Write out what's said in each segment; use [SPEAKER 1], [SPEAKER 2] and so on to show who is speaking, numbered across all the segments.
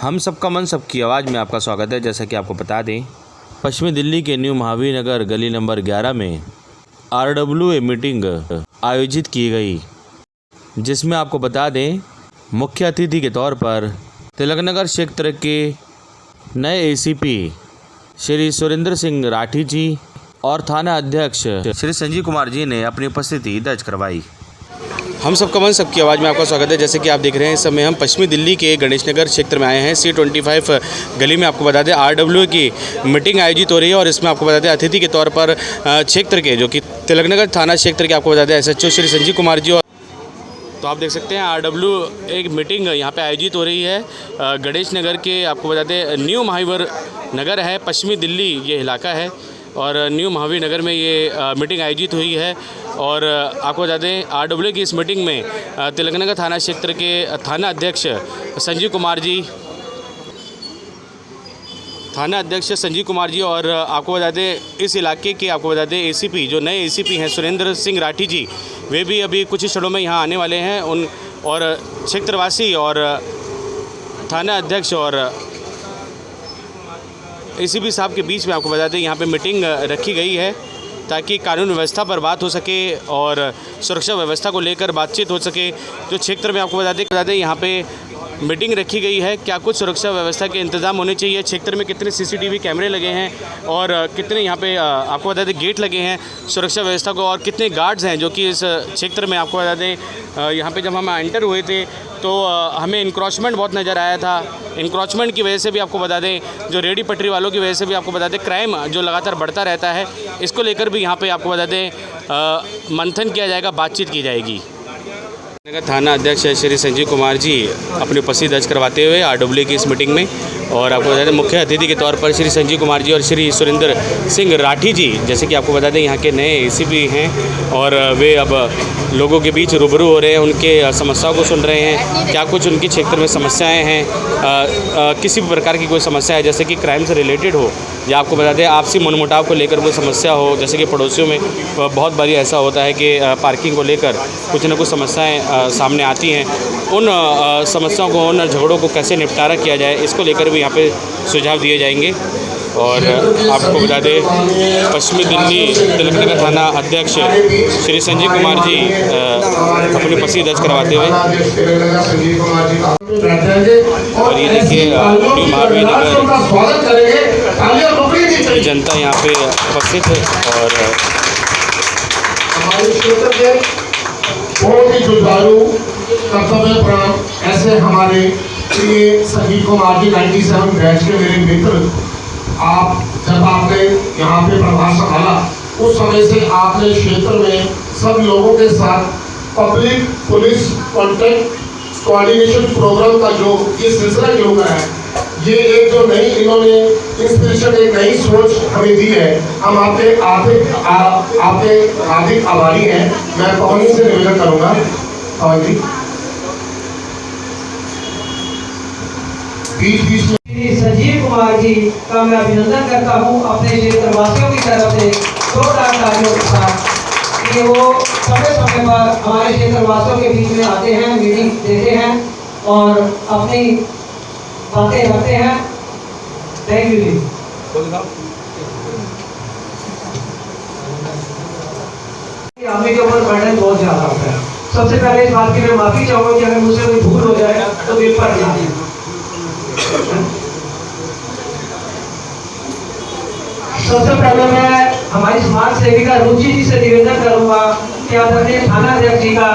[SPEAKER 1] हम सबका मन सबकी आवाज़ में आपका स्वागत है। जैसा कि आपको बता दें, पश्चिमी दिल्ली के न्यू महावीर नगर गली नंबर 11 में RWA मीटिंग आयोजित की गई, जिसमें आपको बता दें मुख्य अतिथि के तौर पर तिलकनगर क्षेत्र के नए ACP श्री सुरेंद्र सिंह राठी जी और थाना अध्यक्ष श्री संजीव कुमार जी ने अपनी उपस्थिति दर्ज करवाई। हम सबका मन सबकी आवाज़ में आपका स्वागत है। जैसे कि आप देख रहे हैं, इस समय हम पश्चिमी दिल्ली के गणेश नगर क्षेत्र में आए हैं। C25 गली में आपको बता दें RWA की मीटिंग आयोजित हो रही है और इसमें आपको बता दें अतिथि के तौर पर क्षेत्र के जो कि तिलकनगर थाना क्षेत्र के आपको बता दें SHO श्री संजीव कुमार जी। और तो आप देख सकते हैं RWA एक मीटिंग यहाँ पे आयोजित हो रही है गणेश नगर के, आपको बता दें न्यू महावीर नगर है, पश्चिमी दिल्ली ये इलाका है और न्यू महावीर नगर में ये मीटिंग आयोजित हुई है। और आपको बता दें RWA की इस मीटिंग में तिलकनगर थाना क्षेत्र के थाना अध्यक्ष संजीव कुमार जी और आपको बता दें इस इलाके के आपको बता दें ACP जो नए ACP हैं सुरेंद्र सिंह राठी जी, वे भी अभी कुछ ही क्षणों में यहाँ आने वाले हैं। उन और क्षेत्रवासी और थाना अध्यक्ष और ACP साहब के बीच में आपको बता दें यहाँ पे मीटिंग रखी गई है ताकि कानून व्यवस्था पर बात हो सके और सुरक्षा व्यवस्था को लेकर बातचीत हो सके। जो क्षेत्र में आपको बता दें यहाँ पे मीटिंग रखी गई है, क्या कुछ सुरक्षा व्यवस्था के इंतजाम होने चाहिए, क्षेत्र में कितने CCTV कैमरे लगे हैं और कितने यहाँ पे आपको बता दें गेट लगे हैं सुरक्षा व्यवस्था को, और कितने गार्ड्स हैं जो कि इस क्षेत्र में आपको बता दें यहाँ पे जब हम एंटर हुए थे तो हमें इंक्रोचमेंट बहुत नज़र आया था। इंक्रोचमेंट की वजह से भी आपको बता दें, जो रेडी पटरी वालों की वजह से भी आपको बता दें क्राइम जो लगातार बढ़ता रहता है, इसको लेकर भी यहाँ पे आपको बता दें मंथन किया जाएगा, बातचीत की जाएगी। थाना अध्यक्ष श्री संजीव कुमार जी अपनी उपस्थिति दर्ज करवाते हुए RWA की इस मीटिंग में, और आपको बता दें मुख्य अतिथि के तौर पर श्री संजीव कुमार जी और श्री सुरेंद्र सिंह राठी जी, जैसे कि आपको बता दें यहाँ के नए ACP हैं और वे अब लोगों के बीच रूबरू हो रहे हैं, उनके समस्याओं को सुन रहे हैं, क्या कुछ उनके क्षेत्र में समस्याएं हैं, किसी भी प्रकार की कोई समस्या है जैसे कि क्राइम से रिलेटेड हो या आपको बता दें आपसी मनमुटाव को लेकर कोई समस्या हो, जैसे कि पड़ोसियों में बहुत बारी ऐसा होता है कि पार्किंग को लेकर कुछ न कुछ समस्याएं सामने आती हैं। उन समस्याओं को, उन झगड़ों को कैसे निपटारा किया जाए, इसको लेकर भी यहाँ पे सुझाव दिए जाएंगे। और आपको बता दें पश्चिमी दिल्ली तिलकनगर थाना अध्यक्ष श्री संजीव कुमार जी अपनी उपस्थिति दर्ज करवाते हुए, और ये देखिए न्यू महावीर नगर जनता यहाँ पे उपस्थित है और
[SPEAKER 2] हमारे क्षेत्र के बहुत ही जुझारू कर्तव्यपरायण ऐसे हमारे प्रिय संजीव कुमार जी 97 बैच के मेरे मित्र, आप जब आपने यहाँ पे प्रभार संभाला उस समय से आपने क्षेत्र में सब लोगों के साथ public police contact coordination program का जो ये सिलसिला जो है, ये एक जो नई इन्होंने इंस्पिरेशन, एक नई सोच हमें दी है। हम आपके हार्दिक आभारी हैं। मैं पवन से निवेदन करूँगा, पवन जी बीच में।
[SPEAKER 3] संजीव कुमार जी का मैं अभिनंदन करता हूँ अपने क्षेत्रवासियों की तरफ से 2 कार्यों के साथ कि वो समय समय पर हमारे क्षेत्रवासियों के बीच में आते हैं, मीटिंग देते हैं और अपनी बातें रखते हैं। थैंक यू जी। हमें के ऊपर बर्डन बहुत ज़्यादा होता है। सबसे पहले इस बात की मैं माफ़ी चाहूँगा कि अगर मुझसे कोई भूल हो जाए तो दिल पर जाए। सबसे पहले मैं हमारी समाज सेविका रुचि जी से निवेदन करूंगा कि आप अपने थाना अध्यक्ष जी का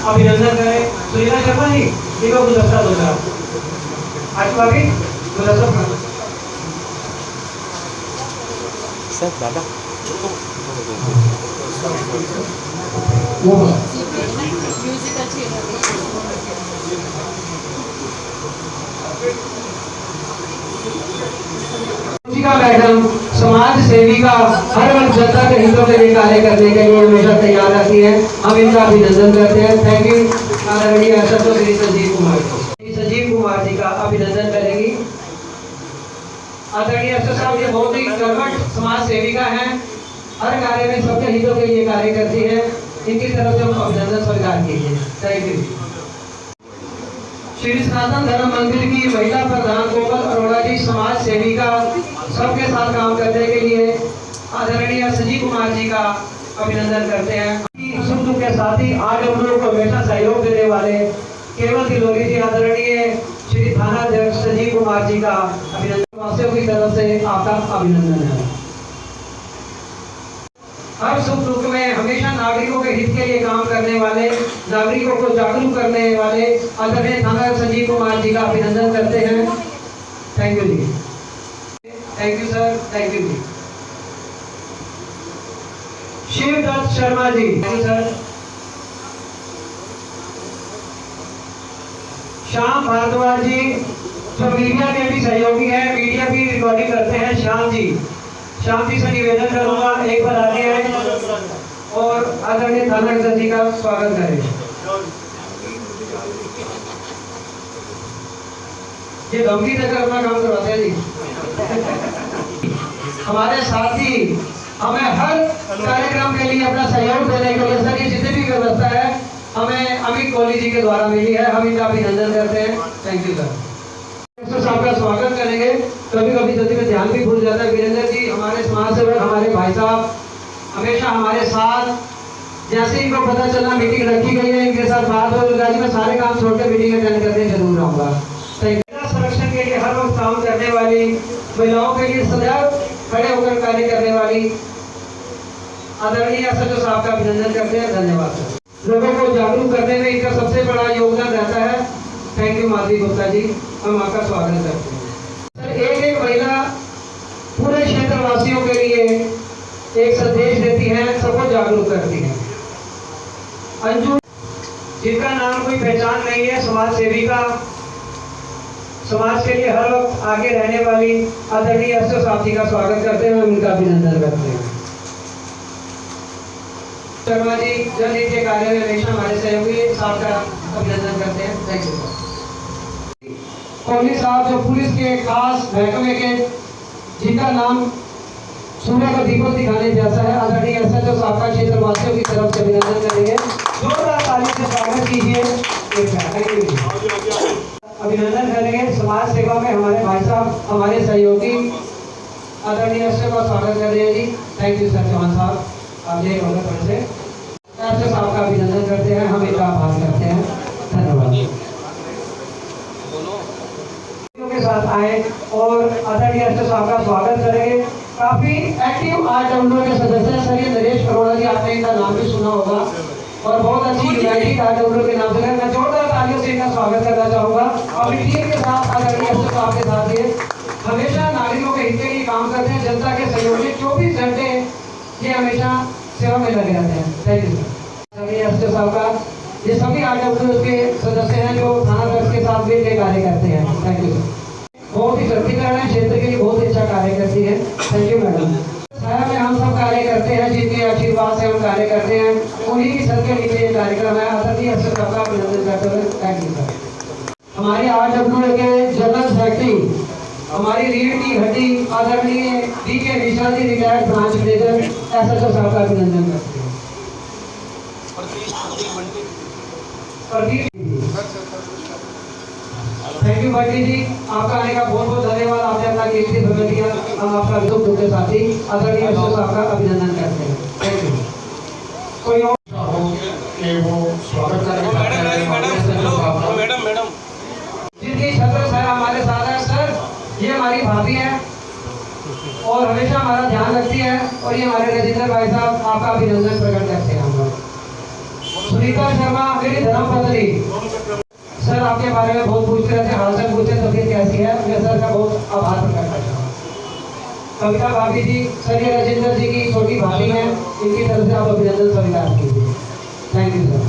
[SPEAKER 3] अभिनंदन करें। सुनीता शर्मा जी को गुलदस्ता दो आज अभी गुलदस्ता
[SPEAKER 1] सर दादा
[SPEAKER 3] मैडम समाज सेविका, हर वक्त जनता के हितों के लिए कार्य करने के लिए हमेशा तैयार रहती है। हम इनका अभिनंदन करते हैं। थैंक यू आदरणीय SHO श्री संजीव कुमार जी का अभिनंदन करेंगी। आदरणीय SHO साहब ये बहुत ही कर्मठ समाज सेविका हैं, हर कार्य में सबके हितों के लिए कार्य करती है। इनकी तरफ से हम अभिनंदन स्वीकार कीजिए। Thank you. श्री सनातन धर्म मंदिर की महिला प्रधान कोमल अरोड़ा जी समाज सेविका, सबके साथ काम करने के लिए आदरणीय संजीव कुमार जी का अभिनंदन करते हैं। सुख दुख के साथी आज हम लोगों को हमेशा सहयोग देने वाले केवल तिलोरी जी, आदरणीय श्री थाना अध्यक्ष संजीव कुमार जी का अभिनंदन, वासियों की तरफ से आपका अभिनंदन है। हर सुख दुख में हमेशा नागरिकों के हित के लिए काम करने वाले, नागरिकों को जागरूक करने वाले आदरणीय थाना संजीव कुमार जी का अभिनंदन करते हैं। Thank you ji, thank you sir, thank you ji. Shivdutt Sharma ji, thank you sir. Shyam Bhardwaj ji जो मीडिया के भी सहयोगी हैं, मीडिया भी रिकॉर्डिंग करते हैं, श्याम जी से निवेदन करूंगा एक बार आगे आए और आदरणीय थाना अध्यक्ष जी का स्वागत करें। ये धमकी देकर अपना काम करवाते हैं जी। हमारे साथी हमें हर कार्यक्रम के लिए अपना सहयोग देने के लिए सर ये जितनी भी व्यवस्था है हमें अमित कोहली जी के द्वारा मिली है, हम इनका अभिनंदन करते हैं। Thank you sir. साहब का स्वागत करेंगे। कभी कभी जल्दी में ध्यान भी भूल जाता है। वीरेंद्र जी हमारे समाज सेवक, हमारे भाई साहब हमेशा हमारे साथ, जैसे इनको पता चला मीटिंग रखी गई है इनके साथ बात हो जाएगी, मैं सारे काम छोड़ के मीटिंग अटेंड करने जरूर आऊँगा। संरक्षण के लिए हर वक्त काम करने वाली, महिलाओं के लिए सदैव खड़े होकर कार्य करने वाली आदरणीय एसएचओ साहब का अभिनंदन करते हैं। धन्यवाद सर। लोगों को जागरूक करने में इनका सबसे बड़ा योगदान रहता है। थैंक यू माधवी गुप्ता जी, हम आपका स्वागत करते हैं। सर एक महिला पूरे क्षेत्रवासियों के लिए एक संदेश देती है, सबको जागरूक करती है। अंजू, जिनका नाम कोई पहचान नहीं है, समाज सेविका, समाज के लिए हर वक्त आगे रहने वाली आदरणीय एसएचओ साहब जी का स्वागत करते हैं, उनका अभिनंदन करते हैं। शर्मा जी जल नीति के कार्य में हमेशा हमारे सहयोगी साहब का अभिनंदन करते हैं। Thank you sir. कोहली साहब जो पुलिस के खास महकमे के, जिनका नाम सूर्य का दीपक दिखाने जैसा है, आदरणीय एसएचओ साहब का क्षेत्रवासियों की तरफ से अभिनंदन करेंगे। जोरदार ताली से स्वागत कीजिए। अभिनंदन करेंगे। समाज सेवा में हमारे भाई साहब, हमारे सहयोगी आदरणीय एसएचओ का स्वागत कर रहे हैं जी। थैंक यू सर चौहान साहब, आप ये होगा से एसएचओ साहब का अभिनंदन करते हैं, हम इनका आभार करते हैं। धन्यवाद। के साथ आए और आदरणीय एसएचओ साहब का स्वागत करेंगे। काफी एक्टिव आरडब्ल्यू के सदस्य हैं सर, ये नरेश अरोड़ा जी, आपने इनका नाम भी सुना होगा और बहुत अच्छी यूनाइटेड आरडब्ल्यू के नाम से मैं जोरदार तालियों से इनका स्वागत करना चाहूँगा। और टीम के साथ आदरणीय एसएचओ साहब के साथ ये हमेशा नागरिकों के हित के लिए काम करते हैं, जनता के सहयोग से 24 घंटे ये हमेशा सेवा में लगे रहते हैं। Thank you sir. एसएचओ साहब का, ये सभी आरडब्ल्यू के सदस्य हैं जो थाना अध्यक्ष के साथ मिलकर कार्य करते हैं। Thank you sir. बहुत ही शक्तिकरण है, क्षेत्र के लिए बहुत अच्छा कार्य करती है। Thank you madam. साया में हम सब कार्य करते हैं, जिनके आशीर्वाद से हम कार्य करते हैं, उन्हीं की सर के नीचे ये कार्यक्रम है। आदरणीय एसएचओ साहब का अभिनंदन करते हुए थैंक यू सर। हमारे आरडब्ल्यू के जनरल सेक्रेटरी, हमारी रीढ़ की हड्डी आदरणीय DK Mishra ji, retired branch manager, SHO साहब का अभिनंदन करते हैं। थैंक यू बंटी जी, आपका आने का बहुत बहुत धन्यवाद। आपने अपना कीमती समय दिया, हम आपका दुख दुख के साथी आदरणीय एसएचओ साहब का अभिनंदन करते हैं। Thank you. कोई और
[SPEAKER 2] वो स्वागत
[SPEAKER 1] मैडम
[SPEAKER 3] जिनकी छत्र सर हमारे साथ है सर, ये हमारी भाभी है और हमेशा हमारा ध्यान रखती है, और ये हमारे राजेंद्र भाई साहब, आपका अभिनंदन प्रकट करते हैं हम लोग। सुनीता शर्मा मेरी धर्मपत्नी सर, आपके बारे में बहुत पूछते रहते हैं, हालचाल पूछते, तबीयत कैसी है, मैं सर का बहुत आभार प्रकट करता हूँ। कविता भाभी जी सर, ये राजेंद्र जी की छोटी भाभी हैं, इनकी तरफ से आप अभिनंदन स्वीकार कीजिए। Thank you sir.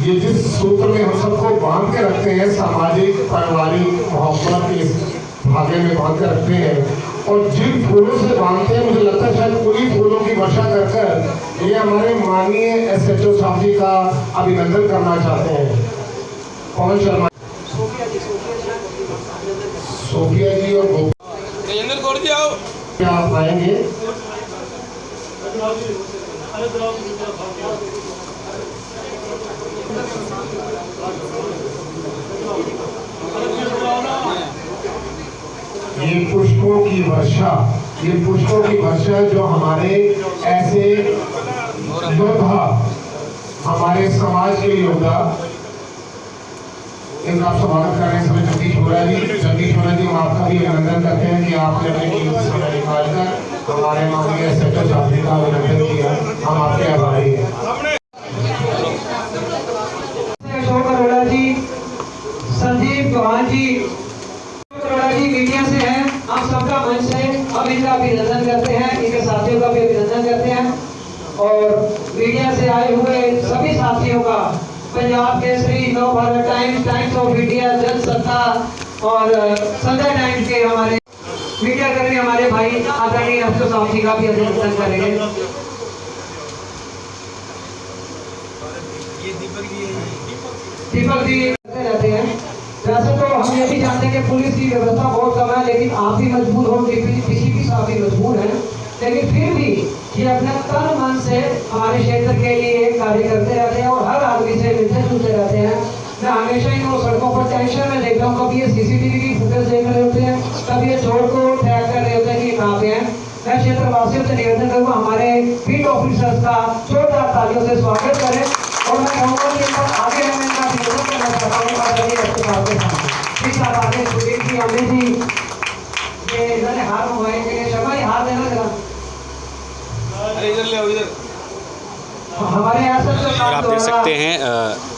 [SPEAKER 2] ये जिस सूत्र में हम सबको बांध के रखते हैं, सामाजिक पारिवारिक मोहब्बत के धागे में बांध के रखते हैं, और जिन फूलों से बांधते हैं, मुझे लगता है शायद पूरी फूलों की वर्षा कर कर ये हमारे माननीय एसएचओ साहब जी का अभिनंदन करना चाहते हैं। पवन शर्मा, सोफिया जी और गोपाल जी आओ, क्या आप आएंगे? ये पुष्पों की वर्षा जो हमारे ऐसे योद्धा, हमारे समाज के योद्धा, इनका स्वागत करने समय जगदीश बोरा जी हम आपका भी अभिनंदन करते हैं कि आपने अपने कीमती समय निकालकर हमारे माननीय सेक्टर छात्री का अभिनंदन किया। हम आपके आभारी हैं।
[SPEAKER 3] अशोक अरोड़ा जी, संदीप चौहान जी, अरोड़ा जी मीडिया से हैं, हम सबका मंच से हम इनका अभिनंदन करते हैं, इनके साथियों का भी अभिनंदन करते हैं और मीडिया से आए हुए सभी साथियों का, पंजाब केसरी, नव Bharat times, times of India, Jansatta और संडे टाइम्स के हमारे मीडिया कर्मी, हमारे भाई आदरणीय अफसर साहब जी का भी अभिनंदन करेंगे। दीपक जी रहते हैं। वैसे तो हम ये भी जानते हैं कि पुलिस की व्यवस्था बहुत कम है, लेकिन आप भी मजबूर हो, डीसीपी साहब भी मजबूर हैं, लेकिन फिर भी ये अपने तन मन से हमारे क्षेत्र के लिए कार्य करते रहते हैं और हर आदमी से मिलते जुलते रहते हैं। मैं हमेशा इनको सड़कों पर टेंशन में देखता हूँ, कभी ये सीसीटीवी की फुटेज देख रहे होते हैं, कभी ये चोर को ट्रैक कर रहे होते हैं कि ये कहाँ पे हैं। मैं क्षेत्रवासियों से निवेदन करूँगा हमारे बीट ऑफिसर्स का जोरदार तालियों से स्वागत करें और मैं कहूँगा कि आगे हमें इनका निवेदन करना चाहता हूँ आगे सुधीर जी, अमित जी, ये इधर हाथ मंगवाएंगे, शर्मा जी हाथ देना जरा, हमारे यहाँ से
[SPEAKER 1] आप देख सकते हैं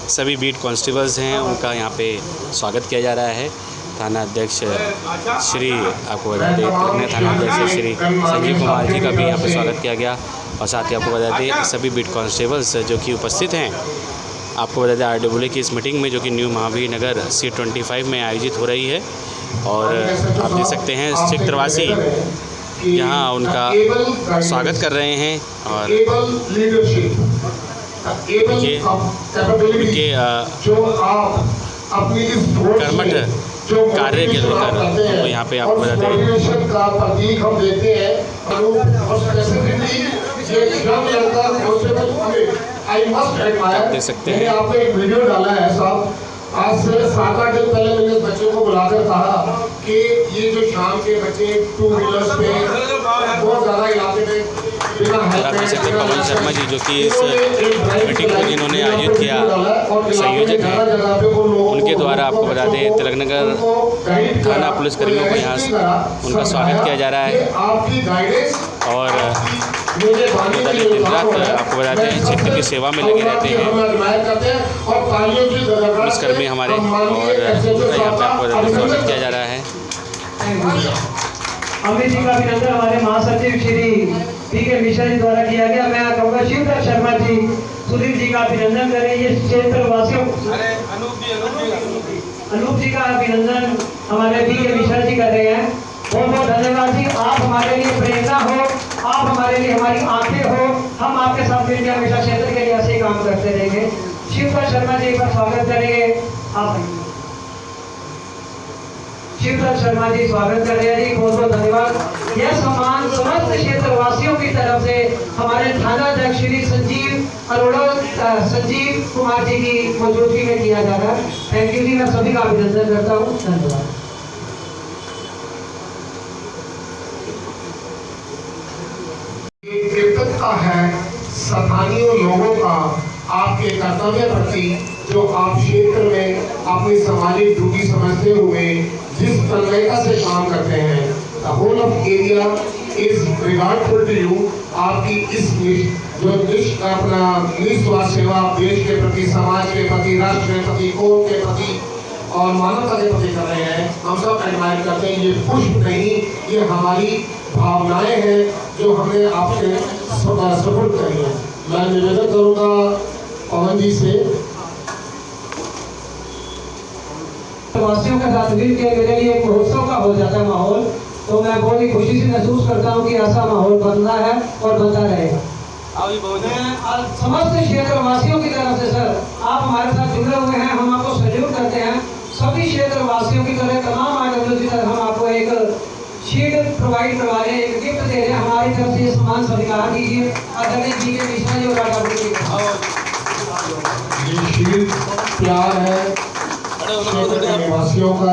[SPEAKER 1] सभी बीट कांस्टेबल्स हैं, उनका यहाँ पे स्वागत किया जा रहा है। थाना अध्यक्ष श्री, आपको बता दें थाना अध्यक्ष श्री संजीव कुमार जी का भी यहाँ पे स्वागत किया गया और साथ ही आपको बता दें सभी बीट कांस्टेबल्स जो कि उपस्थित हैं। आपको बता दें RWA की इस मीटिंग में जो कि न्यू महावीर नगर C25 में आयोजित हो रही है और आप देख सकते हैं क्षेत्रवासी यहाँ उनका स्वागत कर रहे हैं और उनके कर्मठ कार्य के लेकर हमको यहाँ पे आपको बताते हैं
[SPEAKER 2] का प्रतीक हम देते हैं
[SPEAKER 1] आप देख सकते हैं।
[SPEAKER 2] आपने एक वीडियो डाला है साहब, आज से 7-8 दिन पहले मैंने बच्चों को बुलाकर कहा कि ये जो शाम के बच्चे 2 व्हीलर्स पे बहुत ज़्यादा इलाके में बिना
[SPEAKER 1] आप देख सकते हैं पवन शर्मा जी जो कि इस मीटिंग को जिन्होंने आयोजित किया संयोजक हैं, उनके द्वारा आपको बता दें तिलकनगर थाना पुलिसकर्मियों को यहाँ उनका स्वागत किया जा रहा है और दिन रात आपको बताते हैं क्षेत्र की सेवा में लगे रहते हैं पुलिसकर्मी हमारे और यहाँ पे आपको स्वागत किया जा रहा है।
[SPEAKER 3] अमित जी का अभिनंदन हमारे महासचिव श्री PK मिश्रा जी द्वारा किया गया। मैं कहूँगा शिवधर शर्मा जी, सुधीर जी का अभिनंदन करें। ये क्षेत्र वासियों, अनूप जी का अभिनंदन हमारे PK मिश्रा जी कर रहे हैं। बहुत बहुत धन्यवाद जी, आप हमारे लिए प्रेरणा हो, आप हमारे लिए हमारी आंखें हो, हम आपके साथ मिलकर हमेशा क्षेत्र के लिए ऐसे ही काम करते रहेंगे। शिवधर शर्मा जी का स्वागत करेंगे आप। शिवधर शर्मा जी स्वागत कर रहे हैं जी, बहुत बहुत धन्यवाद। यह सम्मान समस्त क्षेत्रवासियों की तरफ से हमारे थाना अध्यक्ष श्री संजीव अरोड़ा, संजीव कुमार जी की मौजूदगी में किया जा रहा है। थैंक यू जी, मैं सभी का अभिनंदन करता हूँ। धन्यवाद।
[SPEAKER 2] कृतज्ञता है स्थानीय लोगों का आपके कर्तव्य प्रति जो आप क्षेत्र में अपनी सामाजिक ड्यूटी समझते हुए जिस तन्मयता से काम करते हैं। The whole of area is regardful to you। आपकी इस जो अपना निस्वार्थ सेवा देश के प्रति, समाज के प्रति, राष्ट्र के प्रति, कौम के प्रति और मानवता के प्रति कर रहे हैं, हम सब एडमायर करते हैं। ये पुष्प नहीं, ये हमारी भावनाएं हैं जो हमने आपसे सपोर्ट करी है। मैं निवेदन करूँगा पवन जी से,
[SPEAKER 3] वासियों के साथ मिल के मेरे लिए एक महोत्सव का हो जाता है माहौल, तो मैं बहुत ही खुशी से महसूस करता हूँ कि ऐसा माहौल बनना है और बनता रहेगा। मैं समस्त क्षेत्रवासियों की तरफ से सर, आप हमारे साथ जुड़े हुए हैं, हम आपको सैल्यूट करते हैं। सभी क्षेत्रवासियों की तरह तमाम आर्टिकल की तरह हम आपको एक शीट प्रोवाइड करवा रहे हैं, एक गिफ्ट दे रहे हैं। हमारी तरफ से ये सम्मान स्वीकार कीजिए आदरणीय PK मिश्रा जी और
[SPEAKER 2] ये शील्ड प्यार है क्षेत्र के निवासियों का,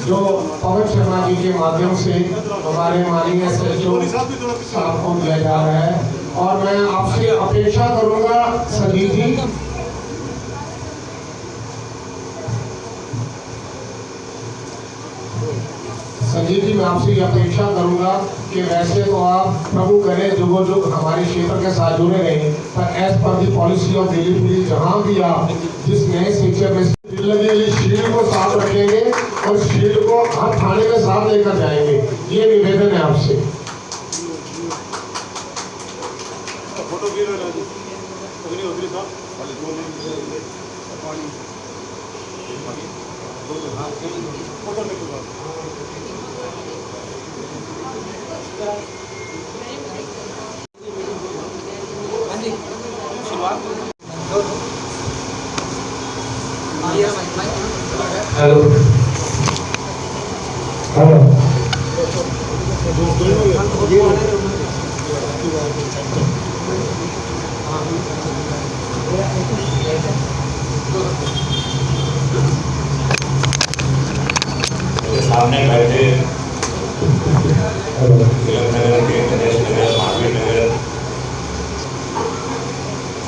[SPEAKER 2] जो पवन शर्मा जी के माध्यम से हमारे माननीय SHO साहब को दिया जा रहा है। और मैं आपसे अपेक्षा करूंगा संजीव जी, मैं आपसे ये अपेक्षा करूंगा कि वैसे तो आप प्रभु करें जुगो जुग हमारे क्षेत्र के साथ जुड़े रहें, पर as per the policy of Delhi police जहाँ भी आप जिस नए शिक्षा में लगे ये शील्ड को साथ रखेंगे और शील्ड को हर थाने में साथ लेकर जाएंगे, ये निवेदन है आपसे। हेलो
[SPEAKER 4] सामने बैठे तिलक नगर के गणेश नगर महावीर नगर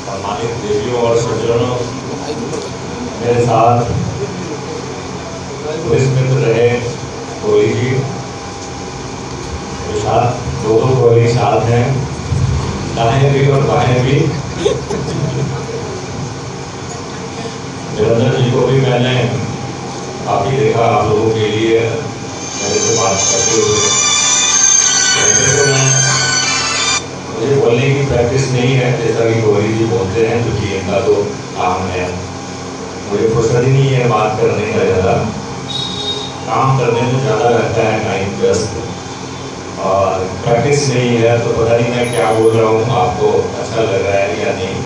[SPEAKER 4] सम्मानित देवियों और सज्जनों, मेरे साथ पुलिस मित्र रहे कोहली जी, मेरे साथ दो कोहली साथ हैं, दाएं भी और बाएं भी। निरंजन जी को भी मैंने काफ़ी देखा आप लोगों के लिए मेरे से बात करते हुए। वैसे तो मुझे बोलने की प्रैक्टिस नहीं है, जैसा कि कोहली जी बोलते हैं, क्योंकि इनका तो काम है। मुझे फुर्सत ही नहीं है बात करने का, ज़्यादा काम करने में ज़्यादा रहता है टाइम व्यस्त, और प्रैक्टिस नहीं है तो पता नहीं मैं क्या बोल रहा हूँ, आपको अच्छा लग रहा है या नहीं।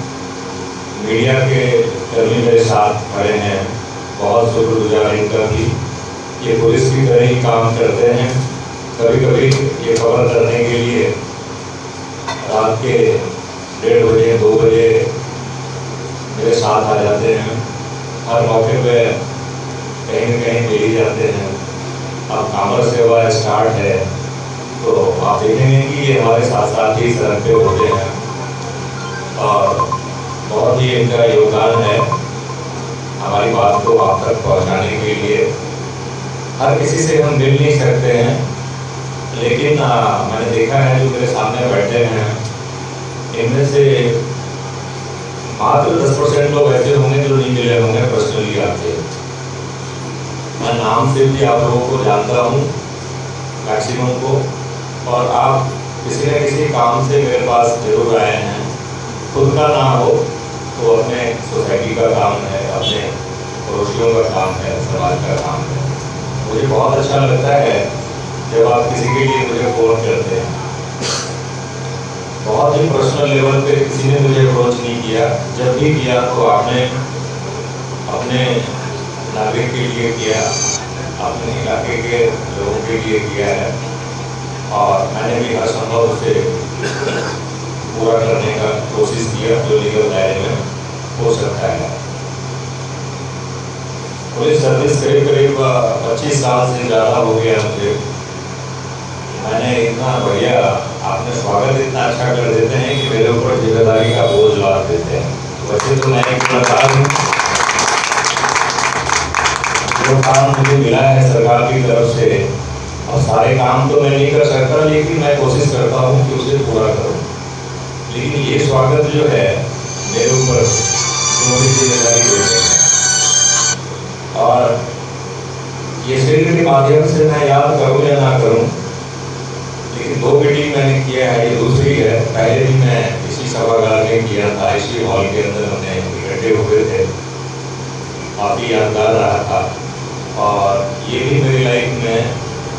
[SPEAKER 4] मीडिया के कर्मी मेरे साथ खड़े हैं, बहुत शुक्रगुजार इनका भी, ये पुलिस की तरह ही काम करते हैं। कभी कभी ये खबर करने के लिए रात के 1:30 बजे 2 बजे मेरे साथ आ जाते हैं, हर मौके पे कहीं न कहीं मिल ही जाते हैं। अब कामर सेवा स्टार्ट है तो आप देखेंगे कि ये हमारे साथ साथ ही सड़क पे होते हैं, और बहुत ही इनका योगदान है हमारी बात को आप तक पहुंचाने के लिए। हर किसी से हम मिल नहीं सकते हैं, लेकिन मैंने देखा है जो मेरे सामने बैठे हैं, इनमें से मात्र 10% लोग ऐसे होंगे जो नहीं मिले होंगे पर्सनली आके। मैं नाम से भी आप लोगों को जानता हूँ, मैक्सिमम को, और आप किसी न किसी काम से मेरे पास जरूर आए हैं। खुद का ना हो तो अपने सोसाइटी का काम है, अपने पड़ोसियों का काम है, समाज का काम है। मुझे बहुत अच्छा लगता है जब आप किसी के लिए मुझे फ़ोन करते हैं। बहुत ही पर्सनल लेवल पे किसी ने मुझे अप्रोच नहीं किया, जब भी किया तो आपने अपने नागरिक के लिए किया, अपने इलाके के लोगों के लिए किया है, और मैंने भी हर संभव उसे पूरा करने का कोशिश किया जो लीगल दायरे में हो सकता है। पुलिस सर्विस करीब 25 साल से ज़्यादा हो गया मुझे। मैंने इतना बढ़िया, आपने स्वागत इतना अच्छा कर देते हैं कि मेरे ऊपर जिम्मेदारी का बोझ लाद देते हैं। वैसे तो मैं एक कलाकार हूँ, जो काम मुझे मिला है सरकार की तरफ से, और सारे काम तो मैं नहीं कर सकता, लेकिन मैं कोशिश करता हूँ कि उसे पूरा करूँ। लेकिन ये स्वागत जो है मेरे ऊपर जो भी जिम्मेदारी देते हैं, और ये शील्ड के माध्यम से मैं याद करूँ या ना करूँ, लेकिन 2 मीटिंग मैंने किया है, ये दूसरी है। पहले भी मैं इसी सभागार में किया था, इसी हॉल के अंदर हमने इकट्ठे हुए थे, काफ़ी यादगार रहा था, और ये भी मेरी लाइफ में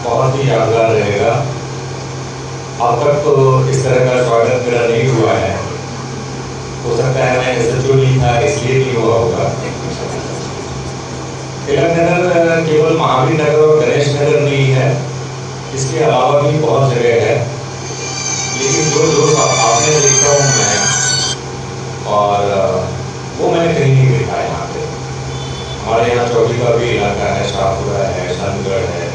[SPEAKER 4] बहुत ही यादगार रहेगा। अब तक तो इस तरह का स्वागत मेरा नहीं हुआ है, हो सकता है मैं SHO नहीं था इसलिए नहीं हुआ होगा। तिलक नगर केवल महावीर नगर और गणेश नगर नहीं है, इसके अलावा भी बहुत जगह है, लेकिन जो आपने देखा हूँ मैं, और वो मैंने कहीं नहीं चौकी का भी इलाका है, शाहपुरा है, शानगढ़ है,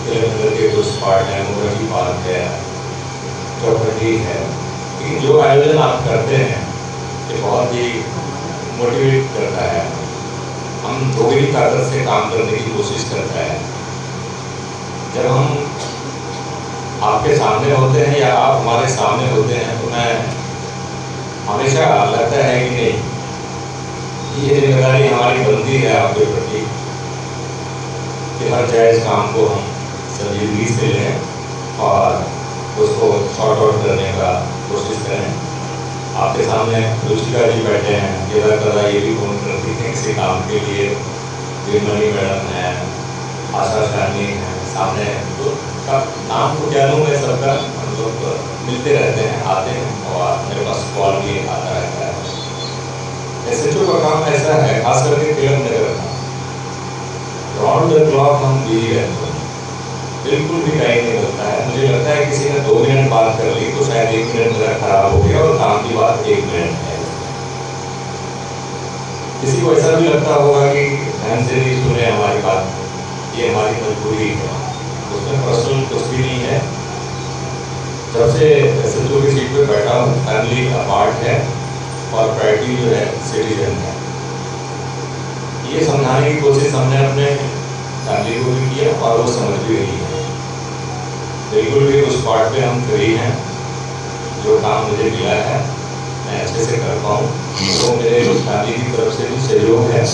[SPEAKER 4] तिलकनगर के कुछ पार्ट है, मुखर्जी पार्क है, चौखटी है। लेकिन जो आयोजन आप करते हैं ये बहुत ही मोटिवेट करता है, हम दोगुनी ताकत से काम करने की कोशिश करता है। जब हम आपके सामने होते हैं या आप हमारे सामने होते हैं तो मैं हमेशा लगता है कि नहीं, ये जिम्मेदारी हमारी बनती है आपके प्रति कि हर जायज़ काम को हम संजीदगी से लें और उसको शॉर्ट आउट करने का कोशिश करें। आपके सामने रुचिका जी बैठे हैं, कदा ये भी फोन करती हैं किसी काम के लिए, वीरमणि मैडम है, आशा शानी है सामने, तो नाम को क्या लूँ मैं, सबका हम लोग मिलते रहते हैं, आते हैं और मेरे पास कॉल भी आता रहता है। SHO का काम ऐसा है, खास करके तिलकनगर का, राउंड द क्लॉक हम बिजी रहते हैं, बिल्कुल भी टाइम नहीं मिलता है। मुझे लगता है किसी ने 2 मिनट बात कर ली तो शायद 1 मिनट मेरा खराब हो गया और काम की बात 1 मिनट है। किसी को ऐसा भी लगता होगा कि ध्यान से नहीं सुने हमारी बात, ये हमारी मजबूरी है, उसमें पर्सनल कुछ भी नहीं है। जब से SHO की सीट पे बैठा हूँ, फैमिली का पार्ट है और प्रायोरिटी जो है सिटीजन है। ये समझाने की कोशिश हमने अपने फैमिली को भी किया और वो समझ भी रही है। बिल्कुल भी उस पार्ट पे हम फ्री हैं, जो काम मुझे मिला है मैं अच्छे से कर पाऊँ, तो मेरे फैमिली की तरफ से भी सहयोग है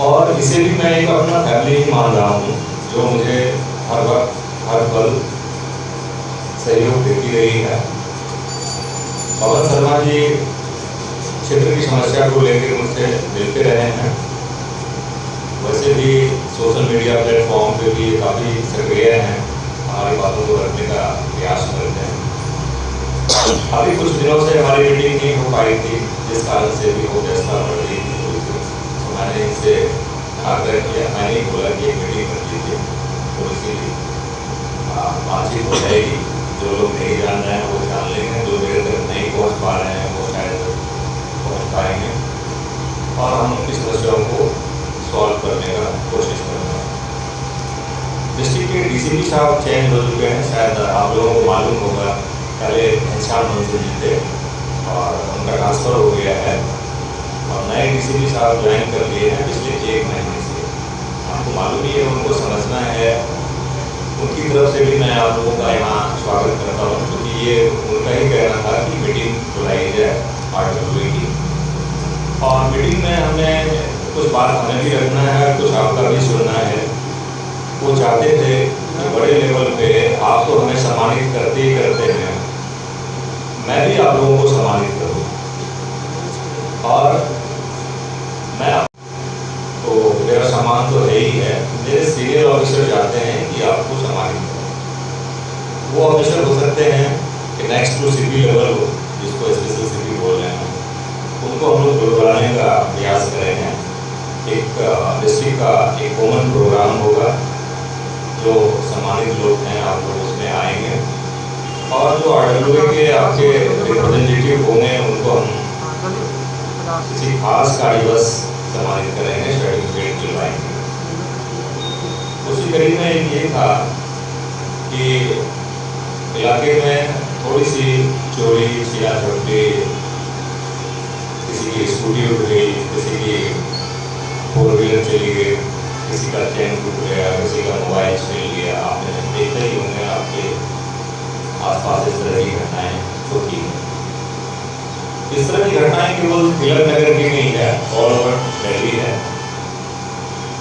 [SPEAKER 4] और इसे भी मैं एक अपना फैमिली ही मान रहा हूँ, जो मुझे हर वक्त हर पल सहयोग देती रही है। पवन शर्मा जी क्षेत्र की समस्या को लेकर मुझसे मिलते रहे हैं, वैसे भी सोशल मीडिया प्लेटफॉर्म पे भी काफ़ी सक्रिय हैं, हमारी बातों को रखने का प्रयास करते हैं। अभी कुछ दिनों से हमारी मीटिंग नहीं हो पाई थी, जिस कारण से भी वो व्यवस्था बढ़ रही थी, तो मैंने इनसे आग्रह किया, मैंने बोला कि एक मीटिंग कर लीजिए, थोड़ी सी बातचीत हो जाएगी, जो लोग नहीं जान रहे हैं वो जान लेंगे, जो देर तक नहीं पहुँच पा रहे हैं वो शायद पहुँच पाएंगे और हम इस समस्याओं को सॉल्व करने का कोशिश करेंगे। डिस्ट्रिक्ट के DCP साहब चेंज हो चुके हैं, शायद आप लोगों को मालूम होगा, पहले घनश्याम मंसूर जी थे और उनका ट्रांसफ़र हो गया है और नए DCP साहब ज्वाइन कर लिए हैं पिछले 1 महीने से। आपको मालूम ही है, उनको समझना है, उनकी तरफ से भी मैं आप लोगों का यहाँ स्वागत करता हूँ, क्योंकि ये उनका ही कहना था कि मीटिंग बुलाई जाए RWA की, और मीटिंग में हमने कुछ बात हमें भी रखना है, कुछ आपका भी सुनना है। वो चाहते थे कि बड़े लेवल पे आप तो हमें सम्मानित करते ही करते हैं, मैं भी आप लोगों को सम्मानित करूँ और मैं तो मेरा सम्मान तो है ही है, मेरे सीनियर ऑफिसर चाहते हैं कि आपको सम्मानित करें। वो ऑफिसर हो सकते हैं कि नेक्स्ट टू CP लेवल हो, जिसको स्पेशल CP बोल रहे हैं, उनको हम लोग बुलाने का प्रयास करेंगे। एक डिस्ट्रिक्ट का एक कॉमन प्रोग्राम होगा, जो सम्मानित लोग हैं आप लोग उसमें आएंगे और जो RWA के आपके रिप्रेजेंटेटिव होंगे उनको हम किसी खास कार्यवश सम्मानित करेंगे, सर्टिफिकेट दिलवाएंगे। उसी कड़ी में ये था कि इलाके में थोड़ी सी चोरी छिया झपटी, किसी की स्कूटी उठ गई, किसी की 4 व्हीलर चली गई, किसी का चैन टूट गया, किसी का मोबाइल छीन लिया, आपने देखते ही होंगे आपके आसपास इस तरह की घटनाएं होती हैं। इस तरह की घटनाएं केवल तिलकनगर की नहीं है, ऑल ओवर दिल्ली है।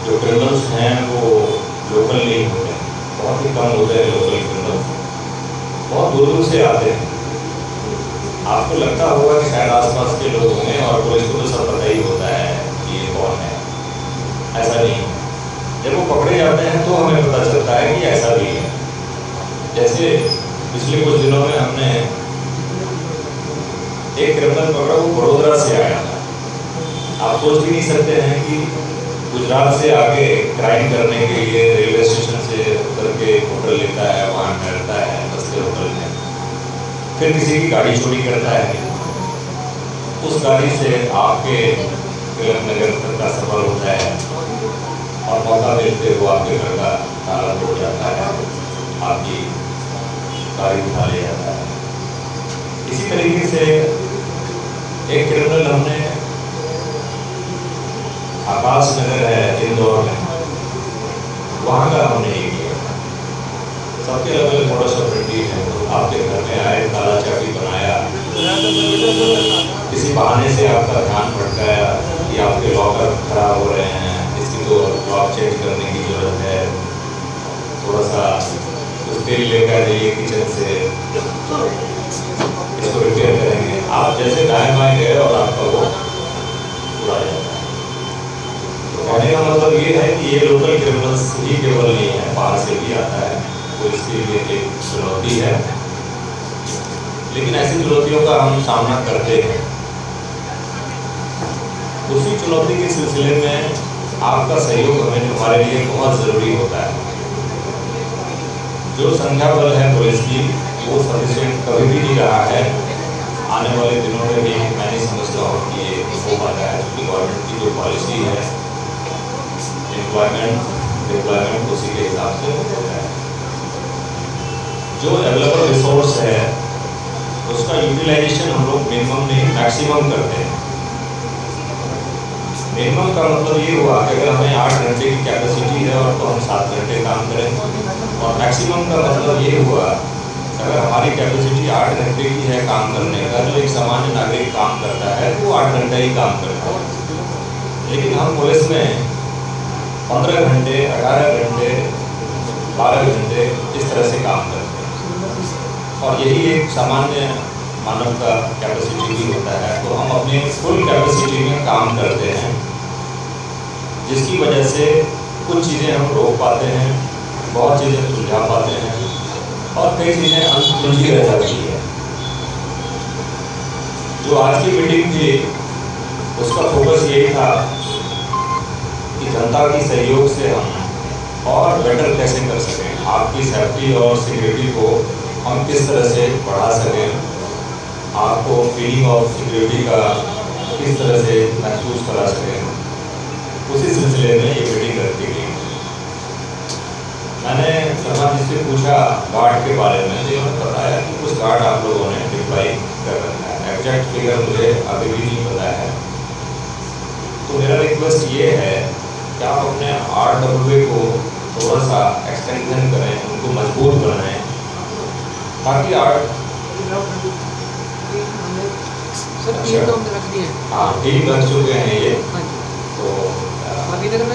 [SPEAKER 4] जो क्रिमिनल्स हैं वो लोकल नहीं होते, बहुत ही कम होते हैं लोकल क्रिमिनल्स, बहुत दूर दूर से आते हैं। आपको लगता होगा कि शायद आसपास के लोग होंगे और पुलिस को तो सब पता ही होता है कि ये कौन है, ऐसा नहीं है। जब वो पकड़े जाते हैं तो हमें पता चलता है कि ऐसा भी है। जैसे पिछले कुछ दिनों में हमने एक क्रिमिनल पकड़ा, वो वडोदरा से आया था। आप सोच भी नहीं सकते हैं कि गुजरात से आके क्राइम करने के लिए रेलवे स्टेशन से उतर के होटल लेता है, वहाँ ठहरता है सस्ते होटल में, फिर किसी की गाड़ी चोरी करता है, उस गाड़ी से आपके तिलक नगर तक का सफर होता है और मौका मिलते हुए आपके घर का ताला तोड़ जाता है, आपकी गाड़ी उठा लिया जाता है। इसी तरीके से एक क्रिमिनल हमने आकाश नगर है इंदौर में, वहाँ का हमने ये किया। सबके अलग अलग मॉडस ऑपरेंडी है। आपके घर में आए, ताला चाबी बनाया, किसी बहाने से आपका ध्यान भटकाया कि आपके लॉकर खराब हो रहे हैं, इसकी तो लॉक चेंज करने की जरूरत है, थोड़ा सा कुछ तेल लेकर जाइए किचन से, इसको रिपेयर करेंगे। आप जैसे दाएं बाएं गए और आपका वो उड़ा जाता है। तो कहने का मतलब ये है कि ये लोकल क्रिमिनल्स ही केवल नहीं है, बाहर से भी आता है, तो इसके लिए एक चुनौती है। लेकिन ऐसी चुनौतियों का हम सामना करते हैं। उसी चुनौती के सिलसिले में आपका सहयोग हमें हमारे लिए बहुत ज़रूरी होता है। जो संख्या बल है पुलिस की, वो सफिशिएंट कभी भी नहीं रहा है। आने वाले दिनों में भी मैं नहीं समझता हूँ कि ये हो पाता है, क्योंकि गवर्नमेंट की जो पॉलिसी है एम्प्लॉयमेंट डिप्लॉयमेंट उसी के हिसाब से होता है। जो अवेलेबल रिसोर्स है उसका यूटिलाइजेशन हम लोग मिनिमम नहीं मैक्सिमम करते हैं। मिनिमम का मतलब ये हुआ कि अगर हमें 8 घंटे की कैपेसिटी है और तो हम 7 घंटे काम करें, और मैक्सिमम का मतलब ये हुआ अगर हमारी कैपेसिटी 8 घंटे की है काम करने का, जो एक सामान्य नागरिक काम करता है वो 8 घंटे ही काम करता है। लेकिन हम पुलिस में 15 घंटे, 18 घंटे, 12 घंटे इस तरह से काम करते हैं, और यही एक सामान्य मानव का कैपेसिटी भी होता है। तो हम अपने फुल कैपेसिटी में काम करते हैं, जिसकी वजह से कुछ चीज़ें हम रोक पाते हैं, बहुत चीज़ें सुलझा पाते हैं, और कई चीज़ें अनसुलझी रह जाती है। जो आज की मीटिंग थी उसका फोकस यही था कि जनता की सहयोग से हम और बेटर कैसे कर सकें, आपकी सेफ्टी और सिक्योरिटी को हम किस तरह से बढ़ा सकें, आपको फीलिंग ऑफ सिक्योरिटी का किस तरह से महसूस करा सकें। उसी सिलसिले में ये मीटिंग रखी गई। मैंने शर्मा जी से पूछा गार्ड के बारे में, तो उन्होंने बताया कि कुछ गार्ड आप लोगों ने डिप्लॉय कर रखा है। एग्जैक्ट फिगर मुझे अभी भी नहीं पता है। तो मेरा रिक्वेस्ट ये है कि आप अपने RWA को थोड़ा सा एक्सटेंशन करें, उनको मजबूत बनाएं, ताकि हाँ टीम रख चुके हैं ये। तो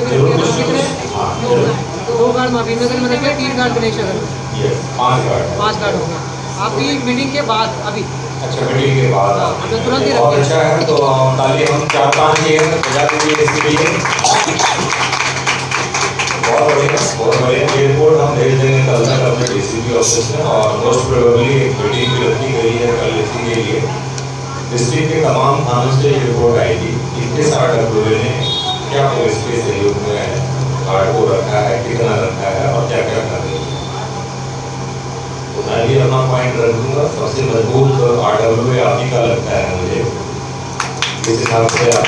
[SPEAKER 4] जरूर कुछ ना कुछ, हाँ जरूर
[SPEAKER 5] 2 गार्ड माफीनगर में रखे, 3 गार्ड गणेश नगर में,
[SPEAKER 4] ये 5 गार्ड है।
[SPEAKER 5] 5 गार्ड हो गया आपकी मीटिंग के बाद अभी।
[SPEAKER 4] अच्छा, मीटिंग के बाद आप
[SPEAKER 5] तो तुरंत ही
[SPEAKER 4] बहुत
[SPEAKER 5] रखिए।
[SPEAKER 4] अच्छा है। तो ताली हम 4-5 चेयर बजा दीजिए इसके लिए। बहुत बढ़िया, बहुत बढ़िया। ये रिपोर्ट हम भेज देंगे कल तक अपने DCP ऑफिस में, और मोस्ट प्रोबेबली एक मीटिंग भी रखी गई है कल इसी के लिए। डिस्ट्रिक्ट के तमाम थानों से ये रिपोर्ट आएगी कि किस RWA ने क्या पुलिस के सहयोग में गार्ड को रखा है, कितना रखा है और क्या क्या कर रही है। तो मैं भी अपना पॉइंट रख दूंगा। सबसे मजबूत RWA आप ही का लगता है मुझे, जिस हिसाब से आप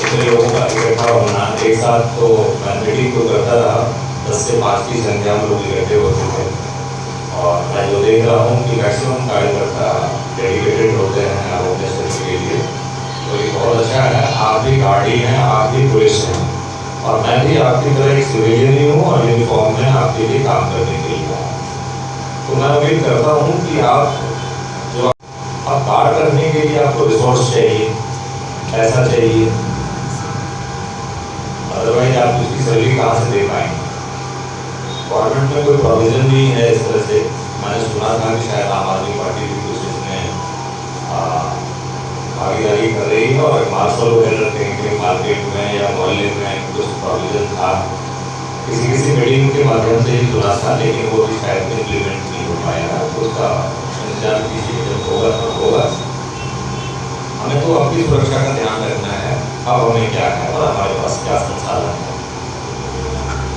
[SPEAKER 4] इतने लोगों का इकट्ठा होना एक साथ। तो मैं मीटिंग को करता रहा, 10 से 5 की संख्या में लोग इकट्ठे होते थे, और मैं जो देख रहा हूँ कि मैक्सिमम कार्यकर्ता डेडिकेटेड होते हैं अपने क्षेत्र के लिए। तो ये बहुत अच्छा है। आप भी गार्डी हैं, आप भी पुलिस हैं, और मैं भी आपकी तरह एक सिविलियन ही हूँ और यूनिफॉर्म में आपके लिए काम करने के लिए हूँ। तो मैं उम्मीद करता हूँ कि आप जो आप कार्य करने के लिए आपको रिसोर्स चाहिए, पैसा चाहिए, अदरवाइज आप उसकी सैलरी कहाँ से दे पाएंगे। गवर्नमेंट में कोई प्रोविज़न नहीं है इस तरह से। मैंने सुना था कि शायद आम आदमी पार्टी भी कुछ इसमें भागीदारी कर रही है, और मार्शल वगैरह कहीं मार्केट में या मोहल्ले में कुछ प्रोविज़न था। किसी मीटिंग के माध्यम से ही सुना था, लेकिन वो भी शायद इम्प्लीमेंट नहीं हो पाया। उसका इंतजार कीजिए, जब होगा तो होगा। हमें तो अपनी सुरक्षा का ध्यान रखना है। अब हमें क्या है और हमारे पास क्या संसाधन है।